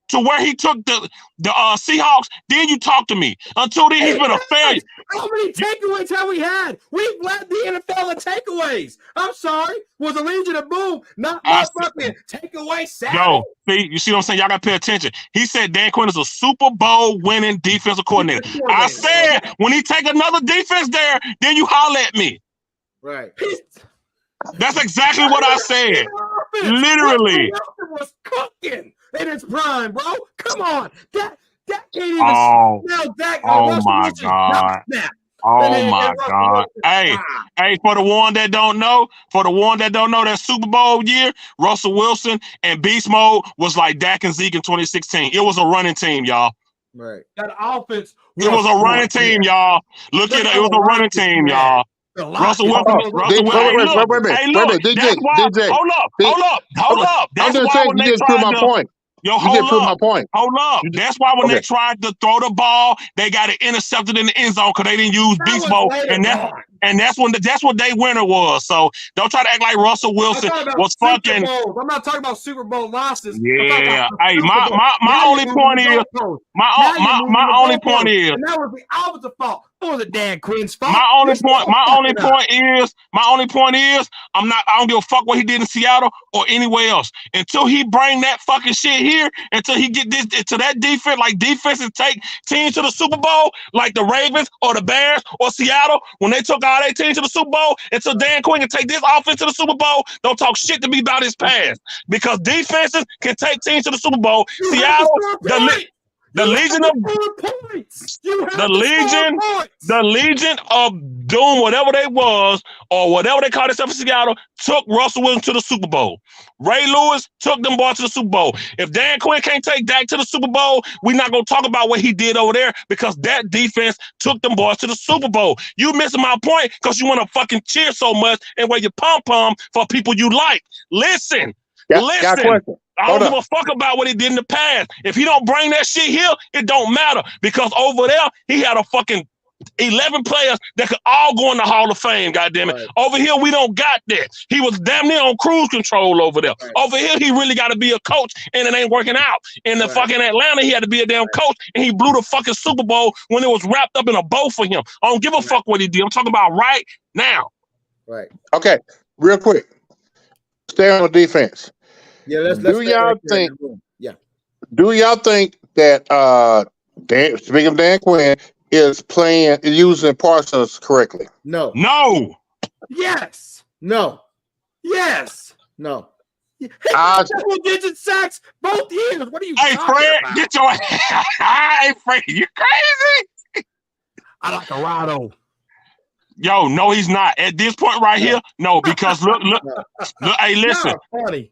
to where he took the Seahawks, then you talk to me. Until then, he's been a failure. How many takeaways have we had? We've led the NFL in takeaways. I'm sorry. Was a Legion of Boom not fucking takeaway savvy? Yo, see, you see what I'm saying? Y'all got to pay attention. He said Dan Quinn is a Super Bowl winning defensive coordinator. I said when he take another defense there, then you holler at me. Right. That's exactly what I said. Literally. Was cooking in his prime, bro. Come on. That can't even smell that. Oh my God. Oh my God. Hey, for the one that don't know, that Super Bowl year, Russell Wilson and Beast Mode was like Dak and Zeke in 2016. It was a running team, y'all. Right. That offense. It was a running team, y'all. Look at it. It was a running team, y'all. Russell Wilson. Hey, look. That's why. Hold up. That's why when they tried to. Yo, hold up. That's why when they tried to throw the ball, they got it intercepted in the end zone because they didn't use beast mode, and that's what they winner was. So don't try to act like Russell Wilson was fucking. I'm not talking about Super Bowl losses. Yeah. Hey, my only point is my only point is and that was the offensive fault. That wasn't Dan Quinn's fault. My only point is I don't give a fuck what he did in Seattle or anywhere else. Until he bring that fucking shit here, until he get this to that defense, like defenses take teams to the Super Bowl, like the Ravens or the Bears or Seattle, when they took all their teams to the Super Bowl, until Dan Quinn can take this offense to the Super Bowl, don't talk shit to me about his past. Because defenses can take teams to the Super Bowl. Seattle, the Legion of Doom, whatever they was, or whatever they called themselves in Seattle, took Russell Wilson to the Super Bowl. Ray Lewis took them boys to the Super Bowl. If Dan Quinn can't take Dak to the Super Bowl, we're not going to talk about what he did over there because that defense took them boys to the Super Bowl. You missing my point because you want to fucking cheer so much and wear your pom-pom for people you like. Listen. I don't give a fuck about what he did in the past. If he don't bring that shit here, it don't matter. Because over there, he had a fucking 11 players that could all go in the Hall of Fame, goddammit. Right. Over here, we don't got that. He was damn near on cruise control over there. Right. Over here, he really got to be a coach, and it ain't working out. In the fucking Atlanta, he had to be a damn coach, and he blew the fucking Super Bowl when it was wrapped up in a bow for him. I don't give a fuck what he did. I'm talking about right now. Right. Okay, real quick. Stay on the defense. Yeah, let's do y'all think? Yeah. Do y'all think that speaking of Dan Quinn is using Parsons correctly? No. Yes. No. Yes. No. Double-digit sacks both years. What are you talking about? Get your hey, Fred, you crazy? I like a Rado. Yo, no, he's not. At this point right here, no, because look, hey, listen.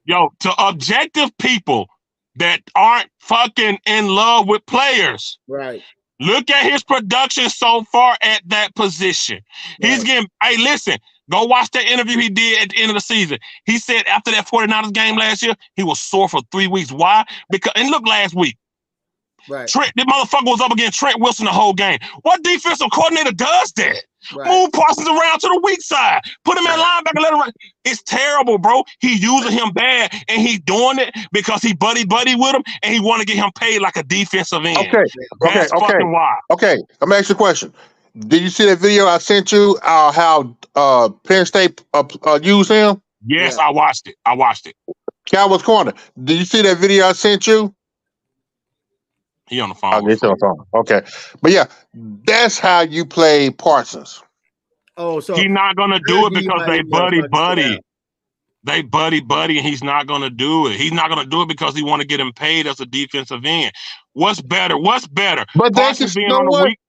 Yo, to objective people that aren't fucking in love with players. Right. Look at his production so far at that position. Right. He's getting, hey, listen, go watch that interview he did at the end of the season. He said after that 49ers game last year, he was sore for 3 weeks. Why? Because, and look last week. Right. Trent, this motherfucker was up against Trent Wilson the whole game. What defensive coordinator does that? Right. Move Parsons around to the weak side. Put him at linebacker, let him run. It's terrible, bro. He using him bad, and he doing it because he buddy with him, and he want to get him paid like a defensive end. That's fucking why. Okay, I'm gonna ask you a question. Did you see that video I sent you? How Penn State used him? Yes, yeah. I watched it. Cowboys corner. Did you see that video I sent you? He on the phone. He's on the phone. Okay. But yeah, that's how you play Parsons. Oh, so he's not gonna do it because they buddy. They buddy, and he's not gonna do it. He's not gonna do it because he want to get him paid as a defensive end. What's better? But Parsons being on the weak.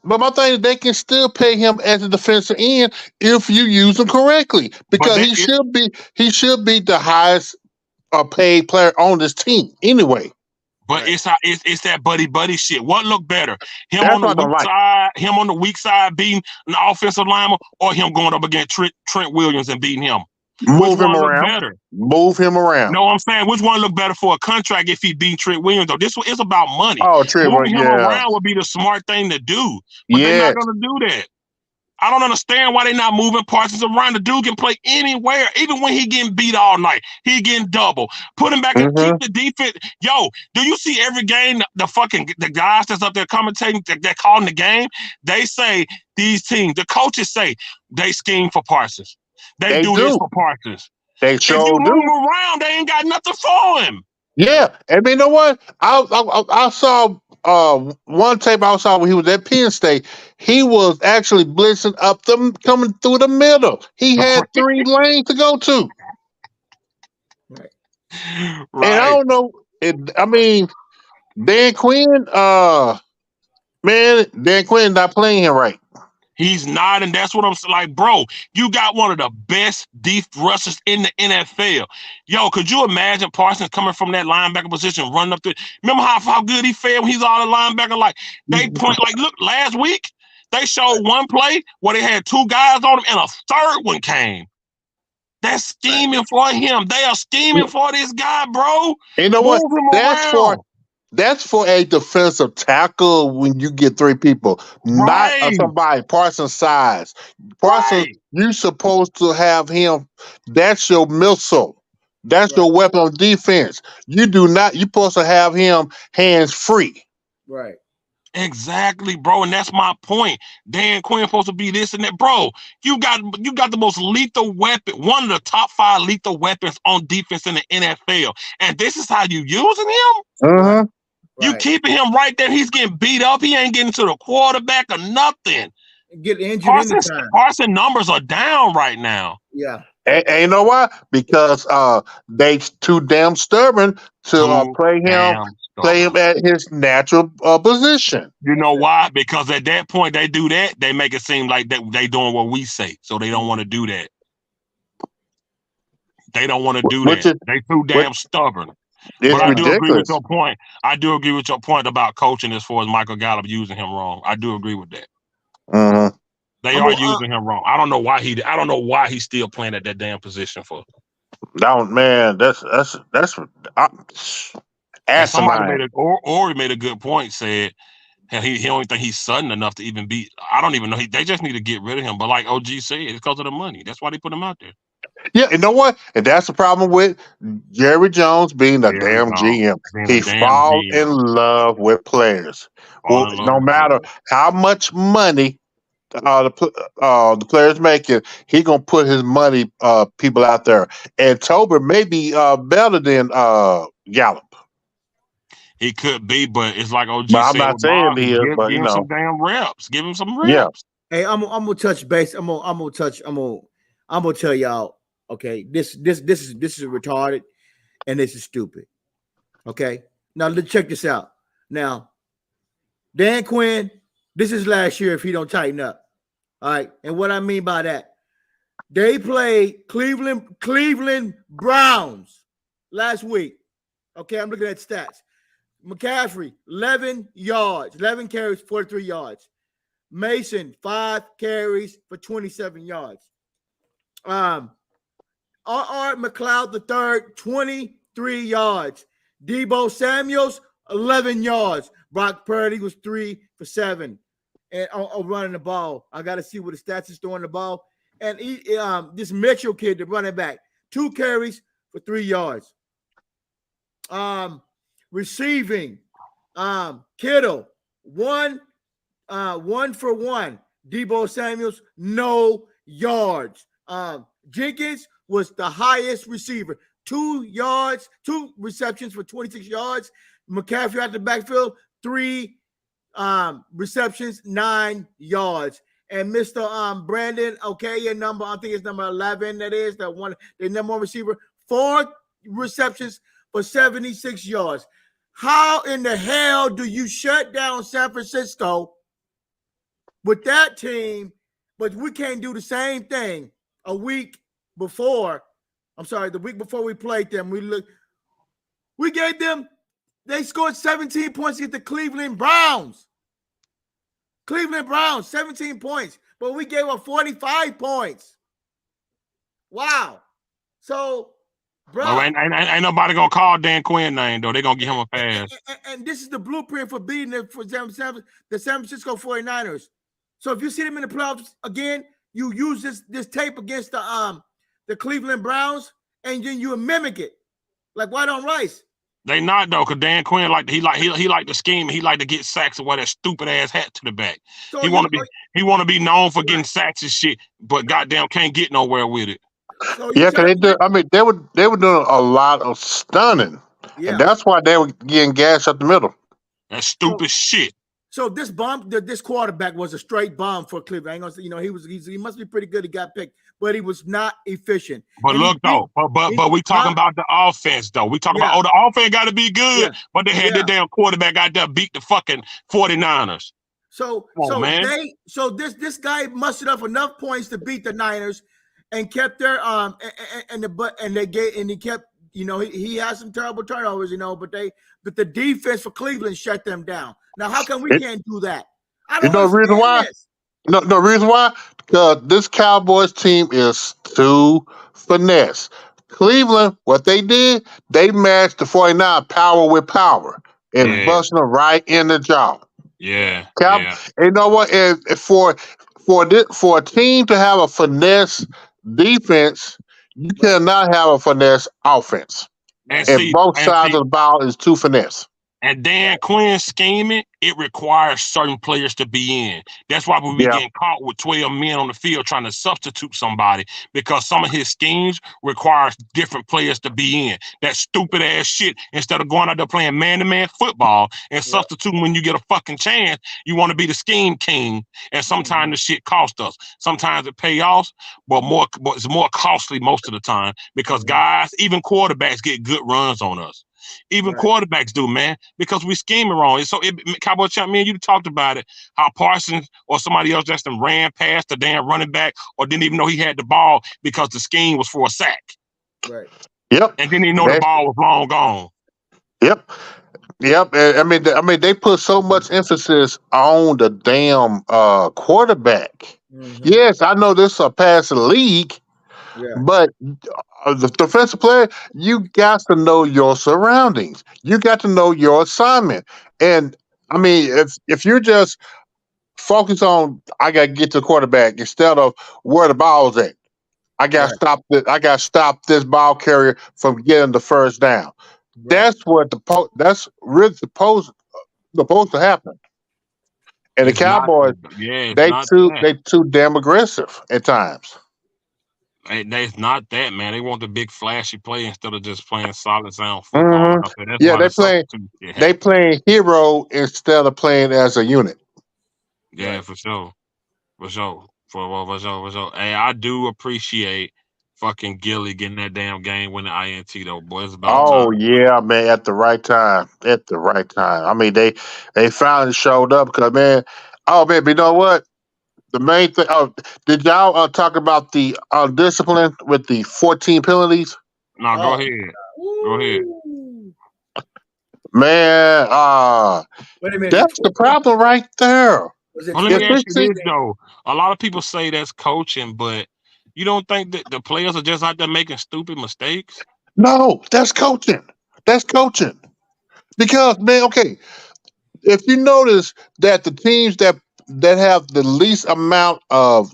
But my thing is, they can still pay him as a defensive end if you use him correctly, because he should be the highest paid player on this team anyway. But it's that buddy shit. What look better? Him That's on the what I don't weak like. side, him on the weak side beating an offensive lineman, or him going up against Trent Williams and beating him? Move him look around. better? Move him around. No, I'm saying which one look better for a contract if he beat Trent Williams? Though this one is about money. Oh, Trent, Moving him yeah. around would be the smart thing to do, but they're not going to do that. I don't understand why they're not moving Parsons around. The dude can play anywhere, even when he getting beat all night. He getting double. Put him back and keep the defense. Yo, do you see every game, the guys that's up there commentating, they're calling the game? They say these teams, the coaches say they scheme for Parsons. They do this for Parsons. They sure if you do. move him around, they ain't got nothing for him. Yeah, and you know what? I saw one tape I saw when he was at Penn State. He was actually blitzing up them coming through the middle. He had 3 lanes to go to. Right. And I don't know. I mean, Dan Quinn, Dan Quinn not playing him right. He's not, and that's what I'm like, bro. You got one of the best deep rushers in the NFL. Yo, could you imagine Parsons coming from that linebacker position, running up there? Remember how good he fared when he's all the linebacker? Like they point, like look, last week they showed one play where they had 2 guys on him, and a third one came. That's scheming for him. They are scheming for this guy, bro. You know what? That's for a defensive tackle when you get 3 people, not somebody Parsons size. Parsons, you're supposed to have him. That's your missile. That's your weapon of defense. You do not. You're supposed to have him hands free. Right. Exactly, bro, and that's my point. Dan Quinn supposed to be this and that, bro. You got the most lethal weapon, one of the top 5 lethal weapons on defense in the NFL, and this is how you using him. You keeping him right there. He's getting beat up. He ain't getting to the quarterback or nothing. Get injured anytime. Parsons numbers are down right now. Yeah. And you know why? Because they too damn stubborn to play him at his natural position. You know why? Because at that point they do that, they make it seem like they doing what we say. So they don't want to do that. They don't want to do that. They too damn stubborn. It's but I do ridiculous. agree with your point. I do agree with your point about coaching as far as Michael Gallup using him wrong. I do agree with that. They are using him wrong. I don't know why he's still playing at that damn position for. No, man, that's somebody Ori made a good point. Said he don't think he's sudden enough to even be. I don't even know. They just need to get rid of him. But like OG said, it's because of the money. That's why they put him out there. Yeah, you know what? And that's the problem with Jerry Jones being a damn GM. He fall in love with players. No matter how much money the players making, he gonna put his money people out there. And Tolbert may be better than Gallup. He could be, but it's like OG but said. I'm not saying he is, but give you him know, some damn reps. Give him some reps. Yeah. Hey, I'm gonna touch base. I'm gonna tell y'all. Okay, this is retarded, and this is stupid. Okay, now let's check this out. Now, Dan Quinn, this is last year if he don't tighten up. All right, and what I mean by that, they played Cleveland Browns last week. Okay, I'm looking at stats. McCaffrey, 11 carries, 43 yards. Mason, 5 carries for 27 yards. R.R. McLeod III, 23 yards. Debo Samuels, 11 yards. Brock Purdy was 3 for 7 and running the ball. I got to see what the stats is throwing the ball. And this Mitchell kid, the running back, 2 carries for 3 yards. Receiving, Kittle, 1 for 1. Debo Samuels, no yards. Jenkins was the highest receiver, 2 receptions for 26 yards. McCaffrey out the backfield, 3 receptions, 9 yards. And Mr. Brandon, okay, your number, I think it's number 11. That is the number 1 receiver, 4 receptions for 76 yards. How in the hell do you shut down San Francisco with that team, but we can't do the same thing a week before. I'm sorry, the week before we played them, we gave them, they scored 17 points against the Cleveland Browns. Cleveland Browns, 17 points, but we gave up 45 points. Wow. So, bro. Well, ain't nobody going to call Dan Quinn name, though. They're going to give him a pass. And this is the blueprint for beating the San Francisco 49ers. So if you see them in the playoffs again, you use this tape against the Cleveland Browns, and then you mimic it. Like white on rice. They not though, cause Dan Quinn like to scheme. He like to get sacks and wear that stupid ass hat to the back. So he want to be known for getting sacks and shit, but goddamn can't get nowhere with it. So yeah, cause they were doing a lot of stunning, and that's why they were getting gas up the middle. That's stupid shit. So this quarterback was a straight bomb for Cleveland. I ain't gonna say, he must be pretty good. He got picked, but he was not efficient. But and look though, but we talking about the offense though. We talking about the offense got to be good, but they had their damn quarterback out there beat the fucking 49ers. So this guy mustered up enough points to beat the Niners, and kept their he kept, he had some terrible turnovers, but the defense for Cleveland shut them down. Now, how come we can't do that? I don't know the reason why. No reason why? Because this Cowboys team is too finesse. Cleveland, what they did, they matched the 49 power with power and busting them right in the jaw. Yeah. You know what? And for a team to have a finesse defense, you cannot have a finesse offense. And both sides of the ball is too finesse. And Dan Quinn scheming, it requires certain players to be in. That's why we be getting caught with 12 men on the field trying to substitute somebody, because some of his schemes requires different players to be in. That stupid ass shit, instead of going out there playing man-to-man football and substituting when you get a fucking chance, you want to be the scheme king. And sometimes the shit costs us. Sometimes it pays off, but it's more costly most of the time, because guys, even quarterbacks get good runs on us. Even quarterbacks do, man, because we scheming wrong. So, Cowboy Champ, me and you talked about it, how Parsons or somebody else just ran past the damn running back or didn't even know he had the ball because the scheme was for a sack. Right. Yep. And didn't even know the ball was long gone. Yep. I mean, they put so much emphasis on the damn quarterback. Mm-hmm. Yes, I know this is a passing league, but the defensive player, you got to know your surroundings. You got to know your assignment. And I mean, if you're just focused on, I got to get to the quarterback instead of where the ball's at. I got to stop this. I got to stop this ball carrier from getting the first down. Right. That's what that's really supposed to happen. And the Cowboys, they too damn aggressive at times. It's not that, man. They want the big flashy play instead of just playing solid sound football. Mm-hmm. They playing hero instead of playing as a unit. Yeah, for sure. Hey, I do appreciate fucking Gilly getting that damn game winning INT though, boy. It's about time. Yeah, man, at the right time. I mean, they finally showed up because, man. But you know what? The main thing. Did y'all talk about the discipline with the 14 penalties? No, go ahead. Go ahead. Man, that's the problem right there. Well, let me ask you this, though. A lot of people say that's coaching, but you don't think that the players are just out there making stupid mistakes? No, that's coaching. Because, man, okay, if you notice that the teams that have the least amount of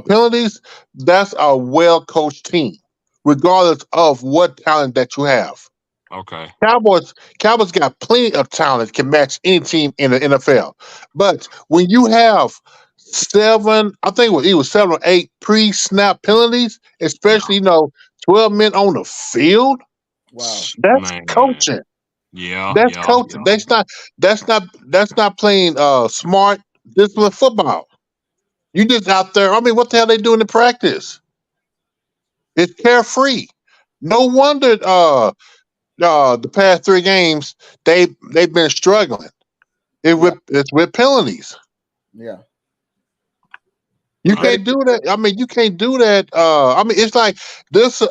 penalties, that's a well-coached team, regardless of what talent that you have. Okay. Cowboys got plenty of talent that can match any team in the NFL. But when you have 7 or 8 pre-snap penalties, especially 12 men on the field, that's coaching. Yeah, that's coaching. Yeah. That's not playing smart, disciplined football. You just out there. I mean, what the hell they doing in practice? It's carefree. No wonder the past 3 games they've been struggling. It's with penalties. Yeah. You can't do that. I mean, you can't do that. I mean, it's like this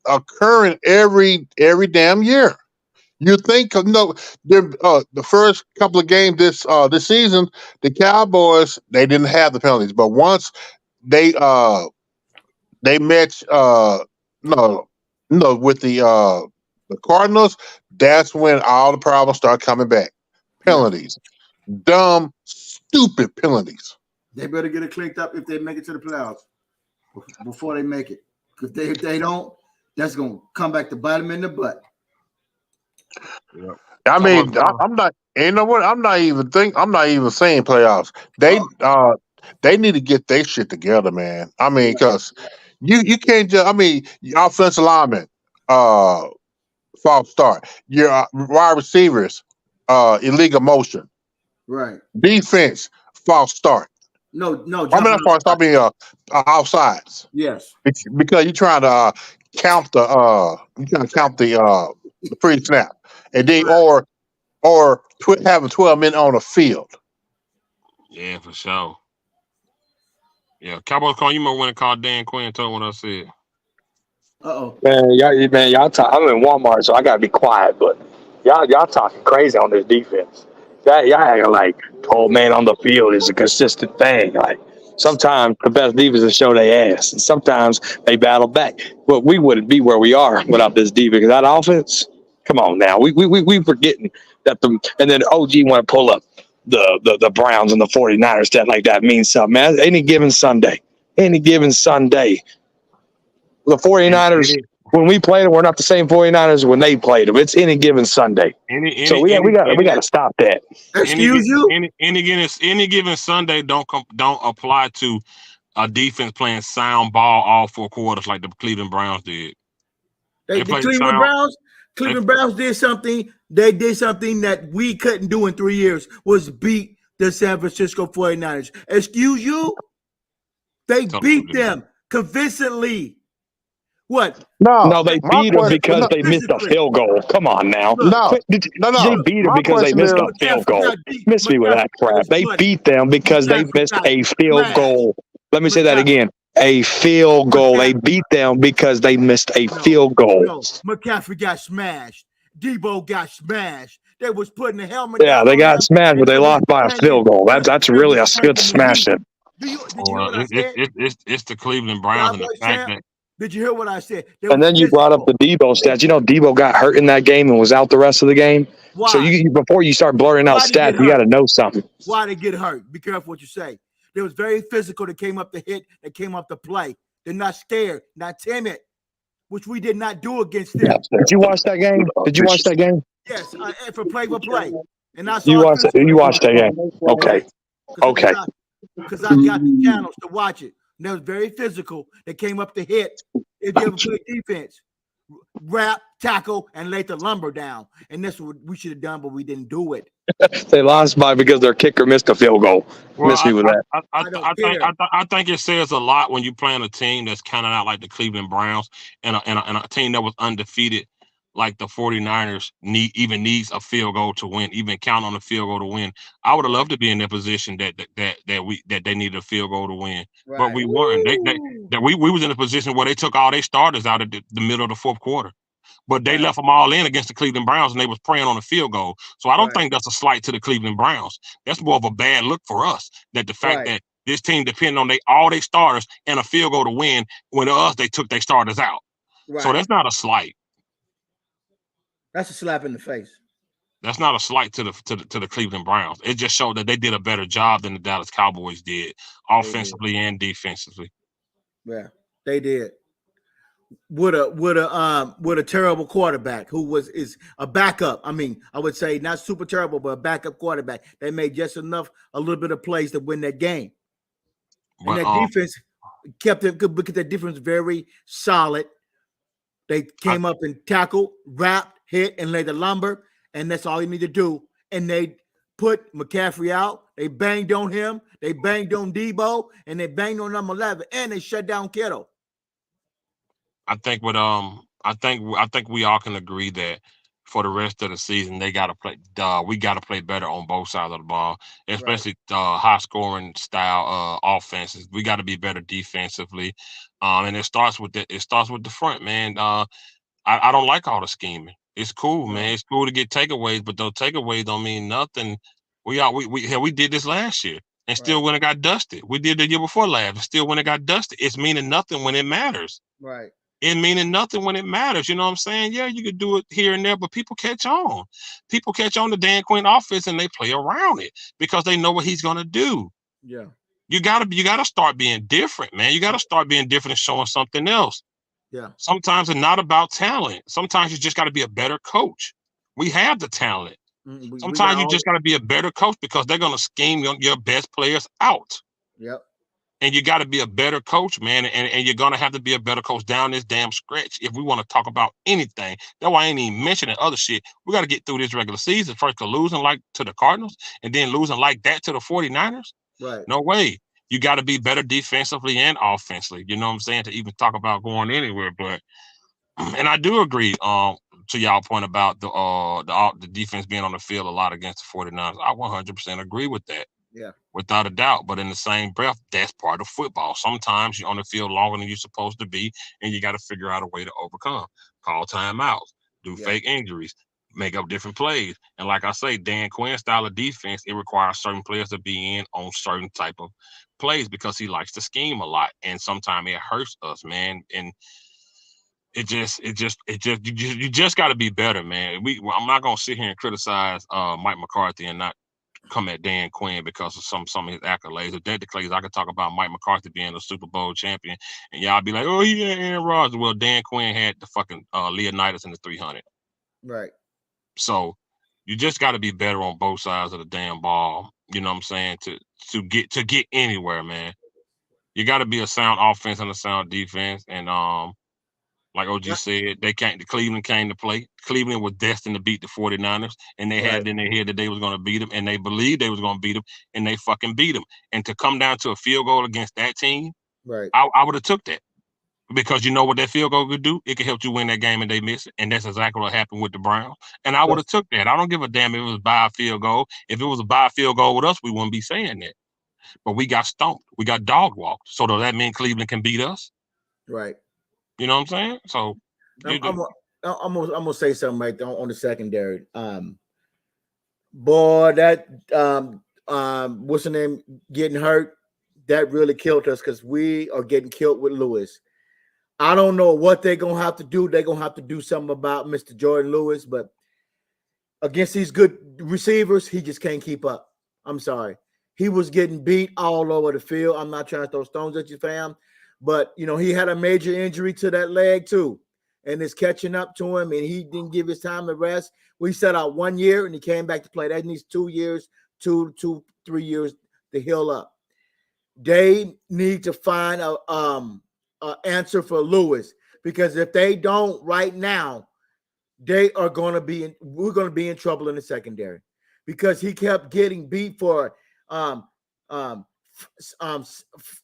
occurring every damn year. You think no, the first couple of games this season, the Cowboys they didn't have the penalties, but once they match no no with the Cardinals, that's when all the problems start coming back. Penalties, dumb, stupid penalties. They better get it cleaned up if they make it to the playoffs before they make it. Because if they don't, that's gonna come back to bite them in the butt. Yep. I mean, I'm not. You know what? I'm not even saying playoffs. They need to get their shit together, man. I mean, because you can't just. I mean, your offensive lineman, false start. Your wide receivers, illegal motion. Right. Defense, false start. No. I mean, not false start. I mean, offsides. Yes. Because you're trying to count the pre snap, and then having 12 men on the field. Yeah, for sure. Yeah, Cowboys call you might want to call Dan Quinn and tell him what I said. Y'all talk. I'm in Walmart, so I gotta be quiet. But y'all talking crazy on this defense. Y'all acting like, oh man, on the field is a consistent thing. Like sometimes the best defenses show their ass, and sometimes they battle back. But we wouldn't be where we are without this defense. That offense, come on now, we forgetting that and then OG want to pull up the Browns and the 49ers. That like that means something, man. Any given Sunday. The 49ers, when we played them, we're not the same 49ers when they played them. It's any given Sunday. So we got to stop that. Excuse you? Any given Sunday don't apply to a defense playing sound ball all 4 quarters like the Cleveland Browns did. The Cleveland Browns did something. They did something that we couldn't do in 3 years, was beat the San Francisco 49ers. Excuse you? They beat them convincingly. What? No, they beat them because they missed a field goal. Come on now. No. They beat them because they missed a field goal. Miss me with that crap. They beat them because they missed a field goal. Let me say that again. A field goal. They beat them because they missed a field goal. No. McCaffrey got smashed. Debo got smashed. They was putting the helmet. Yeah, they got smashed, but they lost by a field goal. That's really a good smashing. Did you hear what I said? It's the Cleveland Browns and the fact that. Did you hear what I said? And then you brought up the Debo stats. You know, Debo got hurt in that game and was out the rest of the game. Why? So before you start blurring out stats, you got to know something. Why they get hurt? Be careful what you say. They was very physical. They came up to hit. They came up to play. They're not scared, not timid, which we did not do against them. Did you watch that game? Yes, for play. And I saw you watched that game. Okay. Because I got the channels to watch it. And that was very physical. They came up to hit. If you ever play defense, wrap, tackle, and lay the lumber down. And that's what we should have done, but we didn't do it. They lost because their kicker missed a field goal. Miss me with that. I think it says a lot when you're playing a team that's kind of not like the Cleveland Browns and a team that was undefeated like the 49ers needs a field goal to win, even count on a field goal to win. I would have loved to be in that position that they needed a field goal to win, right. But we weren't. We was in a position where they took all their starters out at the middle of the 4th quarter, but they left them all in against the Cleveland Browns, and they was praying on a field goal. So I don't think that's a slight to the Cleveland Browns. That's more of a bad look for us. That the fact that this team depended on all their starters and a field goal to win, when us they took their starters out. Right. So that's not a slight. That's a slap in the face. That's not a slight to the Cleveland Browns. It just showed that they did a better job than the Dallas Cowboys did, offensively and defensively. Yeah, they did. With a terrible quarterback who is a backup. I mean, I would say not super terrible, but a backup quarterback. They made just a little bit of plays to win that game. And that defense kept it good because the defense was very solid. They came up and tackled, wrapped, hit, and laid the lumber, and that's all you need to do. And they put McCaffrey out. They banged on him. They banged on Debo, and they banged on number 11, and they shut down Kittle. I think we all can agree that for the rest of the season, they got to play. We got to play better on both sides of the ball, especially high scoring style offenses. We got to be better defensively, and it starts with the front, man. I don't like all the scheming. It's cool, man. It's cool to get takeaways, but those takeaways don't mean nothing. We did this last year and still went and got dusted. We did the year before last and still went and got dusted. It's meaning nothing when it matters. Right. It meaning nothing when it matters. You know what I'm saying? Yeah, you could do it here and there, but people catch on. People catch on to Dan Quinn offense and they play around it because they know what he's gonna do. Yeah. You gotta start being different, man. You gotta start being different and showing something else. Yeah. Sometimes it's not about talent. Sometimes you just got to be a better coach. We have the talent. Sometimes you just got to be a better coach because they're going to scheme your best players out. Yep. And you got to be a better coach, man. And you're going to have to be a better coach down this damn stretch if we want to talk about anything. That's why I ain't even mentioning other shit. We got to get through this regular season first, because losing like to the Cardinals and then losing like that to the 49ers. Right. No way. You got to be better defensively and offensively. You know what I'm saying? To even talk about going anywhere. But and I do agree to y'all point about the defense being on the field a lot against the 49ers. I 100% agree with that. Yeah. Without a doubt. But in the same breath, that's part of football. Sometimes you're on the field longer than you're supposed to be, and you got to figure out a way to overcome. Call timeouts, do fake injuries, make up different plays. And like I say, Dan Quinn's style of defense, it requires certain players to be in on certain type of plays because he likes to scheme a lot. And sometimes it hurts us, man. And you just got to be better, man. I'm not gonna sit here and criticize Mike McCarthy and not come at Dan Quinn because of some of his accolades. If that declares, I could talk about Mike McCarthy being a Super Bowl champion, and y'all be like, "Oh, he had Aaron Rodgers." Well, Dan Quinn had the fucking Leonidas in the 300. Right. So you just got to be better on both sides of the damn ball. You know what I'm saying? To get anywhere, man. You got to be a sound offense and a sound defense, and like OG said, Cleveland came to play. Cleveland was destined to beat the 49ers, and they had in their head that they was going to beat them, and they believed they was going to beat them, and they fucking beat them. And to come down to a field goal against that team, I would have took that. Because you know what that field goal could do? It could help you win that game, and they miss it. And that's exactly what happened with the Browns. And I would have took that. I don't give a damn if it was by a field goal. If it was a by a field goal with us, we wouldn't be saying that. But we got stomped. We got dog walked. So does that mean Cleveland can beat us? Right. You know what I'm saying? So I'm gonna say something right there on the secondary. Boy, that what's the name getting hurt? That really killed us because we are getting killed with Lewis. I don't know what they're gonna have to do. They're gonna have to do something about Mr. Jordan Lewis, but against these good receivers, he just can't keep up. I'm sorry. He was getting beat all over the field. I'm not trying to throw stones at you, fam. But, you know, he had a major injury to that leg, too. And it's catching up to him, and he didn't give his time to rest. We set out 1 year, and he came back to play. That needs 2 years, 3 years to heal up. They need to find a answer for Lewis, because if they don't right now, we're going to be in trouble in the secondary, because he kept getting beat for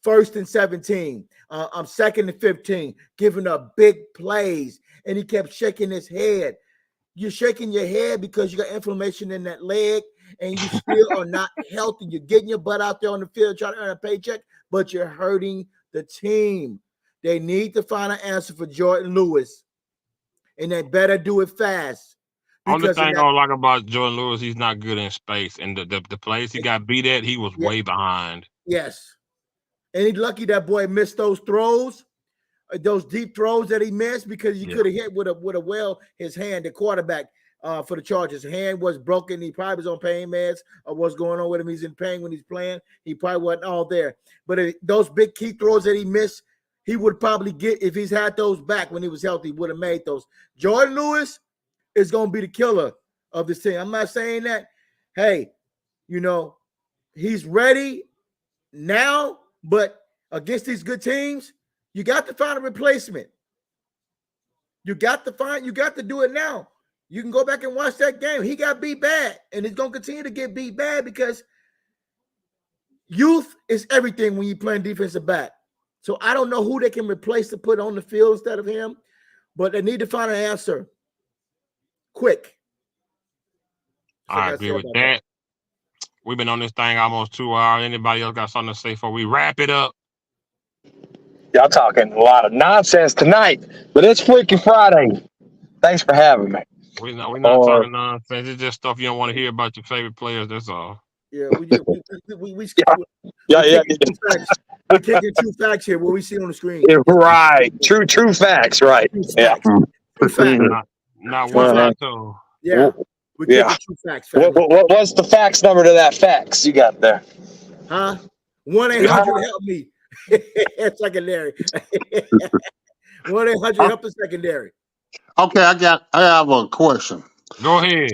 first and 17, second and 15, giving up big plays, and he kept shaking his head. You're shaking your head because you got inflammation in that leg, and you still are not healthy. You're getting your butt out there on the field trying to earn a paycheck, but you're hurting the team. They need to find an answer for Jordan Lewis, and they better do it fast. Only thing I like about Jordan Lewis, he's not good in space. And the plays he got beat at, he was way behind. Yes. And he's lucky that boy missed those throws, those deep throws that he missed, because he could have hit with his hand, the quarterback for the Chargers. His hand was broken. He probably was on pain meds or what's going on with him. He's in pain when he's playing. He probably wasn't all there. But those big key throws that he missed, he would probably get, if he's had those back when he was healthy, would have made those. Jordan Lewis is going to be the killer of this team. I'm not saying that, hey, you know, he's ready now, but against these good teams, you got to find a replacement. You got to do it now. You can go back and watch that game. He got beat bad, and he's going to continue to get beat bad, because youth is everything when you're playing defensive back. So I don't know who they can replace to put on the field instead of him, but they need to find an answer quick. I agree with that. We've been on this thing almost 2 hours. Anybody else got something to say before we wrap it up? Y'all talking a lot of nonsense tonight, but it's Freaky Friday. Thanks for having me. We're not talking nonsense. It's just stuff you don't want to hear about your favorite players. That's all. Yeah, we just Yeah. We're taking true facts here. What we see on the screen. Right. True facts. Right. True Yeah. facts. True facts. Not one facto. Yeah. We're taking true facts. What's the fax number to that fax you got there? Huh? 1-800 help me. Secondary. 1-800 help the secondary. Okay, I have a question. Go ahead.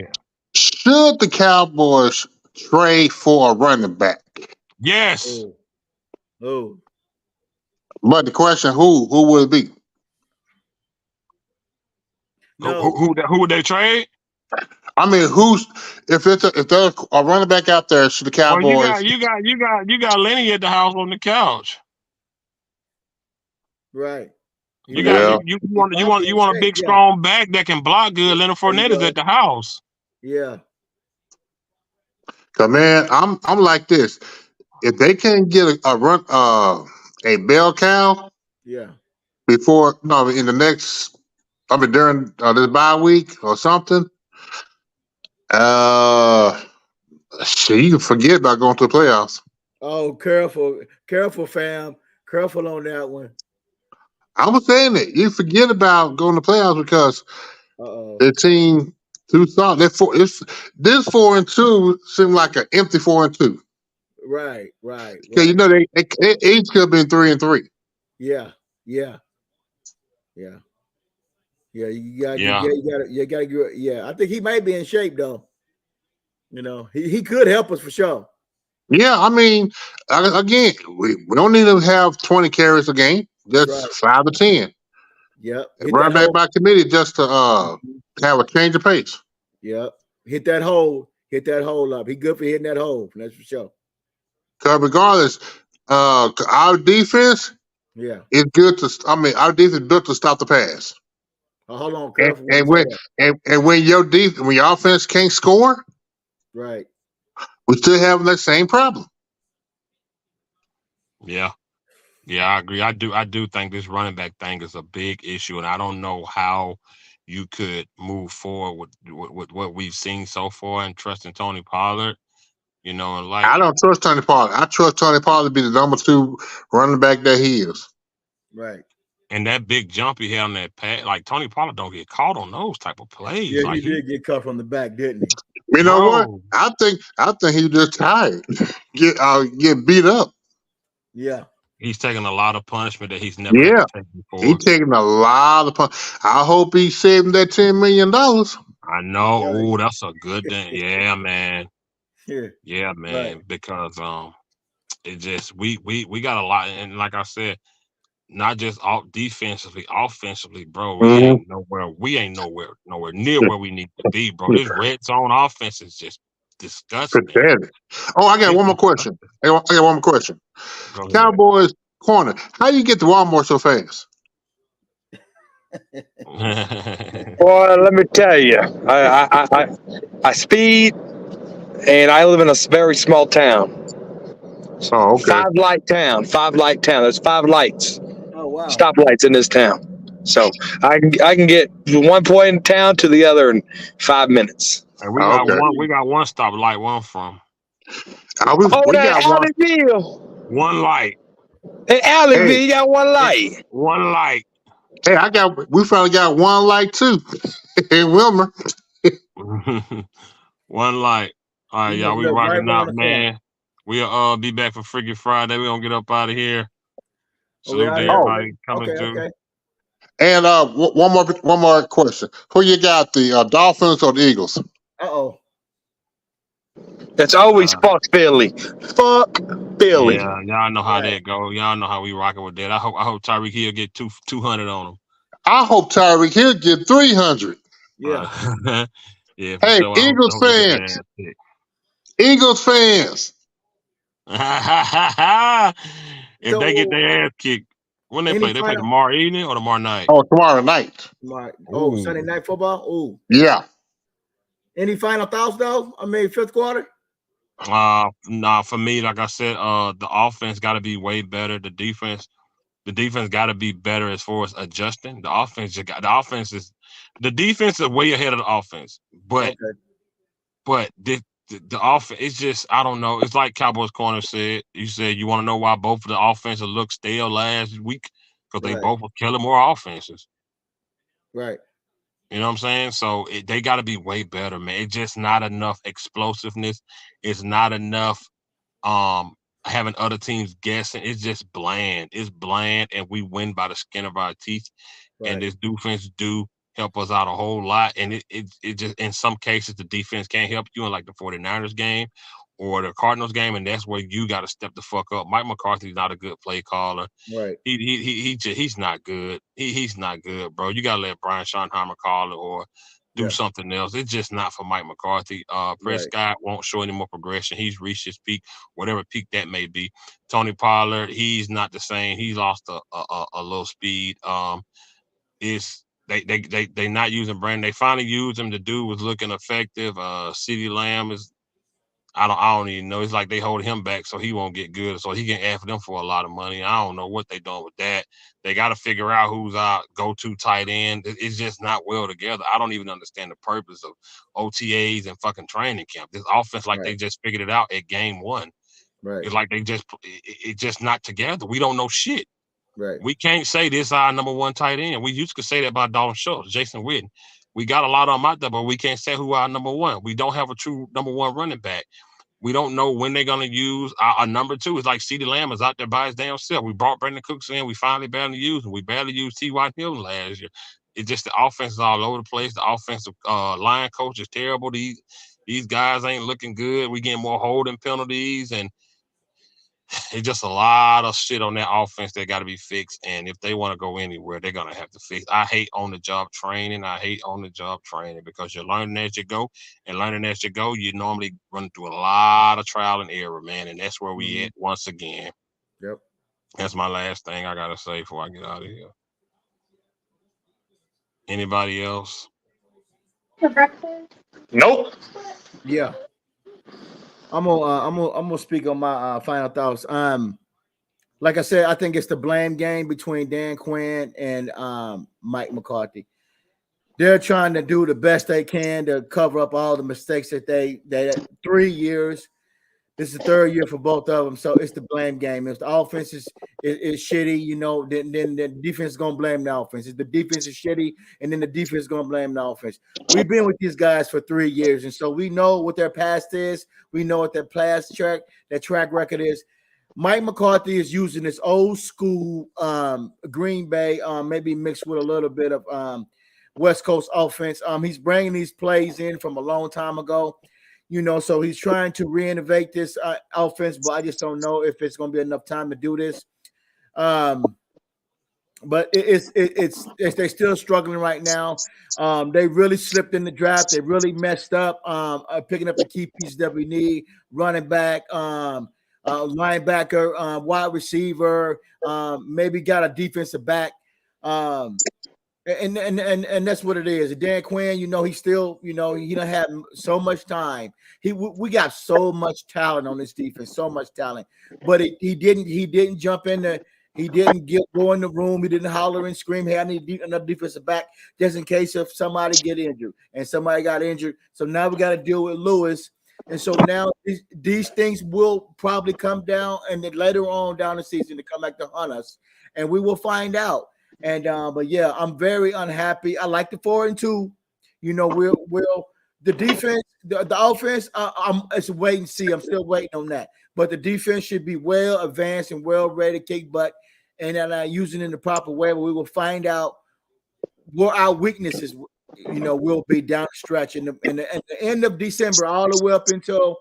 Should the Cowboys trade for a running back? Yes. Oh. But the question, who will it be? No. Who would they trade? I mean, if there's a running back out there, should the Cowboys? Well, you got Lenny at the house on the couch. Right. You want a big strong back that can block good. Leonard Fournette is at the house. Yeah. Cause man, I'm like this. If they can't get a bell cow, yeah, in the next, during this bye week or something, you can forget about going to the playoffs. Oh, careful, fam, careful on that one. I was saying that you forget about going to playoffs because the team too soft. This 4-2 seemed like an empty 4-2. Right. Because you know they each could have been 3-3. Yeah. You gotta go. Yeah, I think he might be in shape though. You know, he could help us for sure. Yeah, I mean, again, we don't need to have 20 carries a game. Just 5 or 10. Yep. Run back by committee just to have a change of pace. Yep. Hit that hole up. He good for hitting that hole. That's for sure. Because regardless, our defense is good our defense is built to stop the pass. Hold on, careful. And when your offense can't score, right, we still have that same problem. Yeah, I agree. I do think this running back thing is a big issue, and I don't know how you could move forward with what we've seen so far and trusting Tony Pollard. You know, and I don't trust Tony Pollard. I trust Tony Pollard to be the number 2 running back that he is. Right. And that big jump he had on that pass, like Tony Pollard don't get caught on those type of plays. Yeah, like he did get cut from the back, didn't he? You know what? I think he's just tired. Get beat up. Yeah. He's taking a lot of punishment that he's never had to take before. He's taking a lot of punishment. I hope he's saving that $10 million. I know. Oh, that's a good thing. Yeah, man. Yeah, man. Right. Because it just we got a lot, and like I said, not just defensively, offensively, bro. We ain't nowhere near where we need to be, bro. This red zone offense is just disgusting. Oh, I got one more question. Cowboys corner. How do you get to Walmart so fast? Boy, let me tell you, I speed, and I live in a very small town. Oh, okay. 5-light town. There's 5 lights. Oh, wow. Stoplights in this town. So I can get from one point in town to the other in 5 minutes. And we got one stoplight, one from. We got Alleyville. One light. In Alleyville, you got one light. One light. Hey, we finally got one light too in Wilmer. One light. All right, y'all. We rocking out, man. We'll be back for Freaky Friday. We're gonna get up out of here. Salute to everybody coming through. Okay. And one more question. Who you got, the Dolphins or the Eagles? It's always fuck Philly. Fuck Philly. Yeah, y'all know how that go. Y'all know how we rocking with that. I hope Tyreek Hill get 200 on him. I hope Tyreek Hill get 300. Yeah. Yeah. Hey, sure. Eagles fans. Eagles fans. If they get their ass kicked, when they play tomorrow evening or tomorrow night? Oh, tomorrow night. Sunday night football? Oh. Yeah. Any final thoughts though? I mean, fifth quarter. Nah, for me, like I said, the offense got to be way better. The defense got to be better as far as adjusting. The defense is way ahead of the offense, but Okay. the offense, it's just, I don't know. It's like Cowboys corner said. You said you want to know why both of the offenses look stale last week because they Right. both were killing more offenses. Right. You know what I'm saying? So they got to be way better, man. It's just not enough explosiveness. It's not enough um having other teams guessing. It's just bland. It's bland, and we win by the skin of our teeth. And Right. this defense do help us out a whole lot. And it just, in some cases, the defense can't help you in like the 49ers game or the Cardinals game, and that's where you got to step the fuck up. Mike McCarthy's not a good play caller. Right. He's not good. He's not good, bro. You gotta let Brian Schottenheimer call it or do Yeah. something else. It's just not for Mike McCarthy. Right. Prescott won't show any more progression. He's reached his peak, whatever peak that may be. Tony Pollard, he's not the same. He lost a little speed. Is they not using Brandon. They finally used him. The dude was looking effective. CeeDee Lamb is, I don't even know. It's like they hold him back so he won't get good. So he can add for them for a lot of money. I don't know what they doing with that. They got to figure out who's our go-to tight end. It's just not well together. I don't even understand the purpose of OTAs and fucking training camp. This offense, like Right. they just figured it out at game one. Right. It's like it's just not together. We don't know shit. Right. We can't say this our number one tight end. We used to say that about Dalton Schultz, Jason Witten. We got a lot of them out there, but we can't say who our number one. We don't have a true number one running back. We don't know when they're going to use our number two. It's like CeeDee Lamb is out there by his damn self. We brought Brandon Cooks in. We finally barely used him. We barely used T.Y. Hilton last year. It's just the offense is all over the place. The offensive line coach is terrible. These guys ain't looking good. We getting more holding penalties, and it's just a lot of shit on that offense that got to be fixed. And if they want to go anywhere, they're going to have to fix. I hate on-the-job training. Because you're learning as you go. And learning as you go, you normally run through a lot of trial and error, man. And that's where we at once again. Yep. That's my last thing I got to say before I get out of here. Anybody else? Nope. Yeah. I'm gonna speak on my final thoughts. Like I said, I think it's the blame game between Dan Quinn and Mike McCarthy. They're trying to do the best they can to cover up all the mistakes that they 3 years. This is the third year for both of them, so it's the blame game. If the offense is shitty, then the defense is gonna blame the offense. If the defense is shitty, and then the defense is gonna blame the offense. We've been with these guys for 3 years, and so we know what their past is. We know what their track record is. Mike McCarthy is using this old school Green Bay, maybe mixed with a little bit of West Coast offense. He's bringing these plays in from a long time ago. So he's trying to reinnovate this offense, but I just don't know if it's going to be enough time to do this. But it's they're still struggling right now. They really slipped in the draft. They really messed up picking up the key pieces that we need: running back, linebacker, wide receiver, maybe got a defensive back. And that's what it is. Dan Quinn, he still, he don't have so much time. We got so much talent on this defense, so much talent, but he didn't jump in there. He didn't go in the room. He didn't holler and scream, "Hey, I need another defensive back," just in case if somebody get injured. And somebody got injured, so now we got to deal with Lewis. And so now these things will probably come down, and then later on down the season to come back to hunt us, and we will find out. And but yeah, I'm very unhappy. I like the 4-2. We'll the defense, the offense. It's wait and see. I'm still waiting on that. But the defense should be well advanced and well ready to kick butt, and then using it in the proper way. We will find out where our weaknesses, will be down the stretch. And the end of December, all the way up until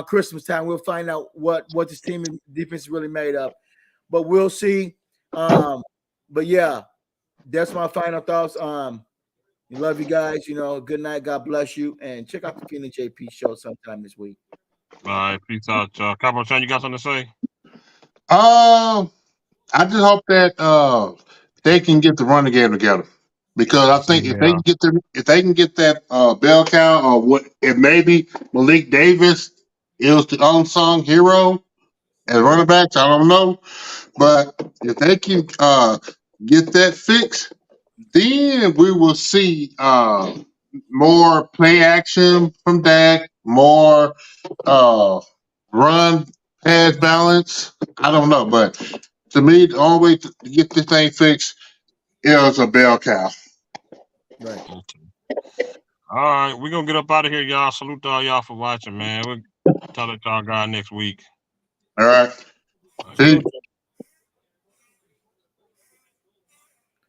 Christmas time, we'll find out what this team and defense is really made of. But we'll see. But yeah, that's my final thoughts. Love you guys. Good night. God bless you. And check out the Ken and JP show sometime this week. All right, peace out, Cowboy Sean, you got something to say? I just hope that they can get the running game together. Because I think if they can get that bell cow or what, it maybe Malik Davis is the unsung hero as running backs. I don't know, but if they can get that fixed, then we will see more play action from Dak, more run pass balance. I don't know, but to me, the only way to get this thing fixed is a bell cow. Right. All right, we're gonna get up out of here, y'all. Salute to all y'all for watching, man. We'll talk to y'all guys next week. All right. All right. See?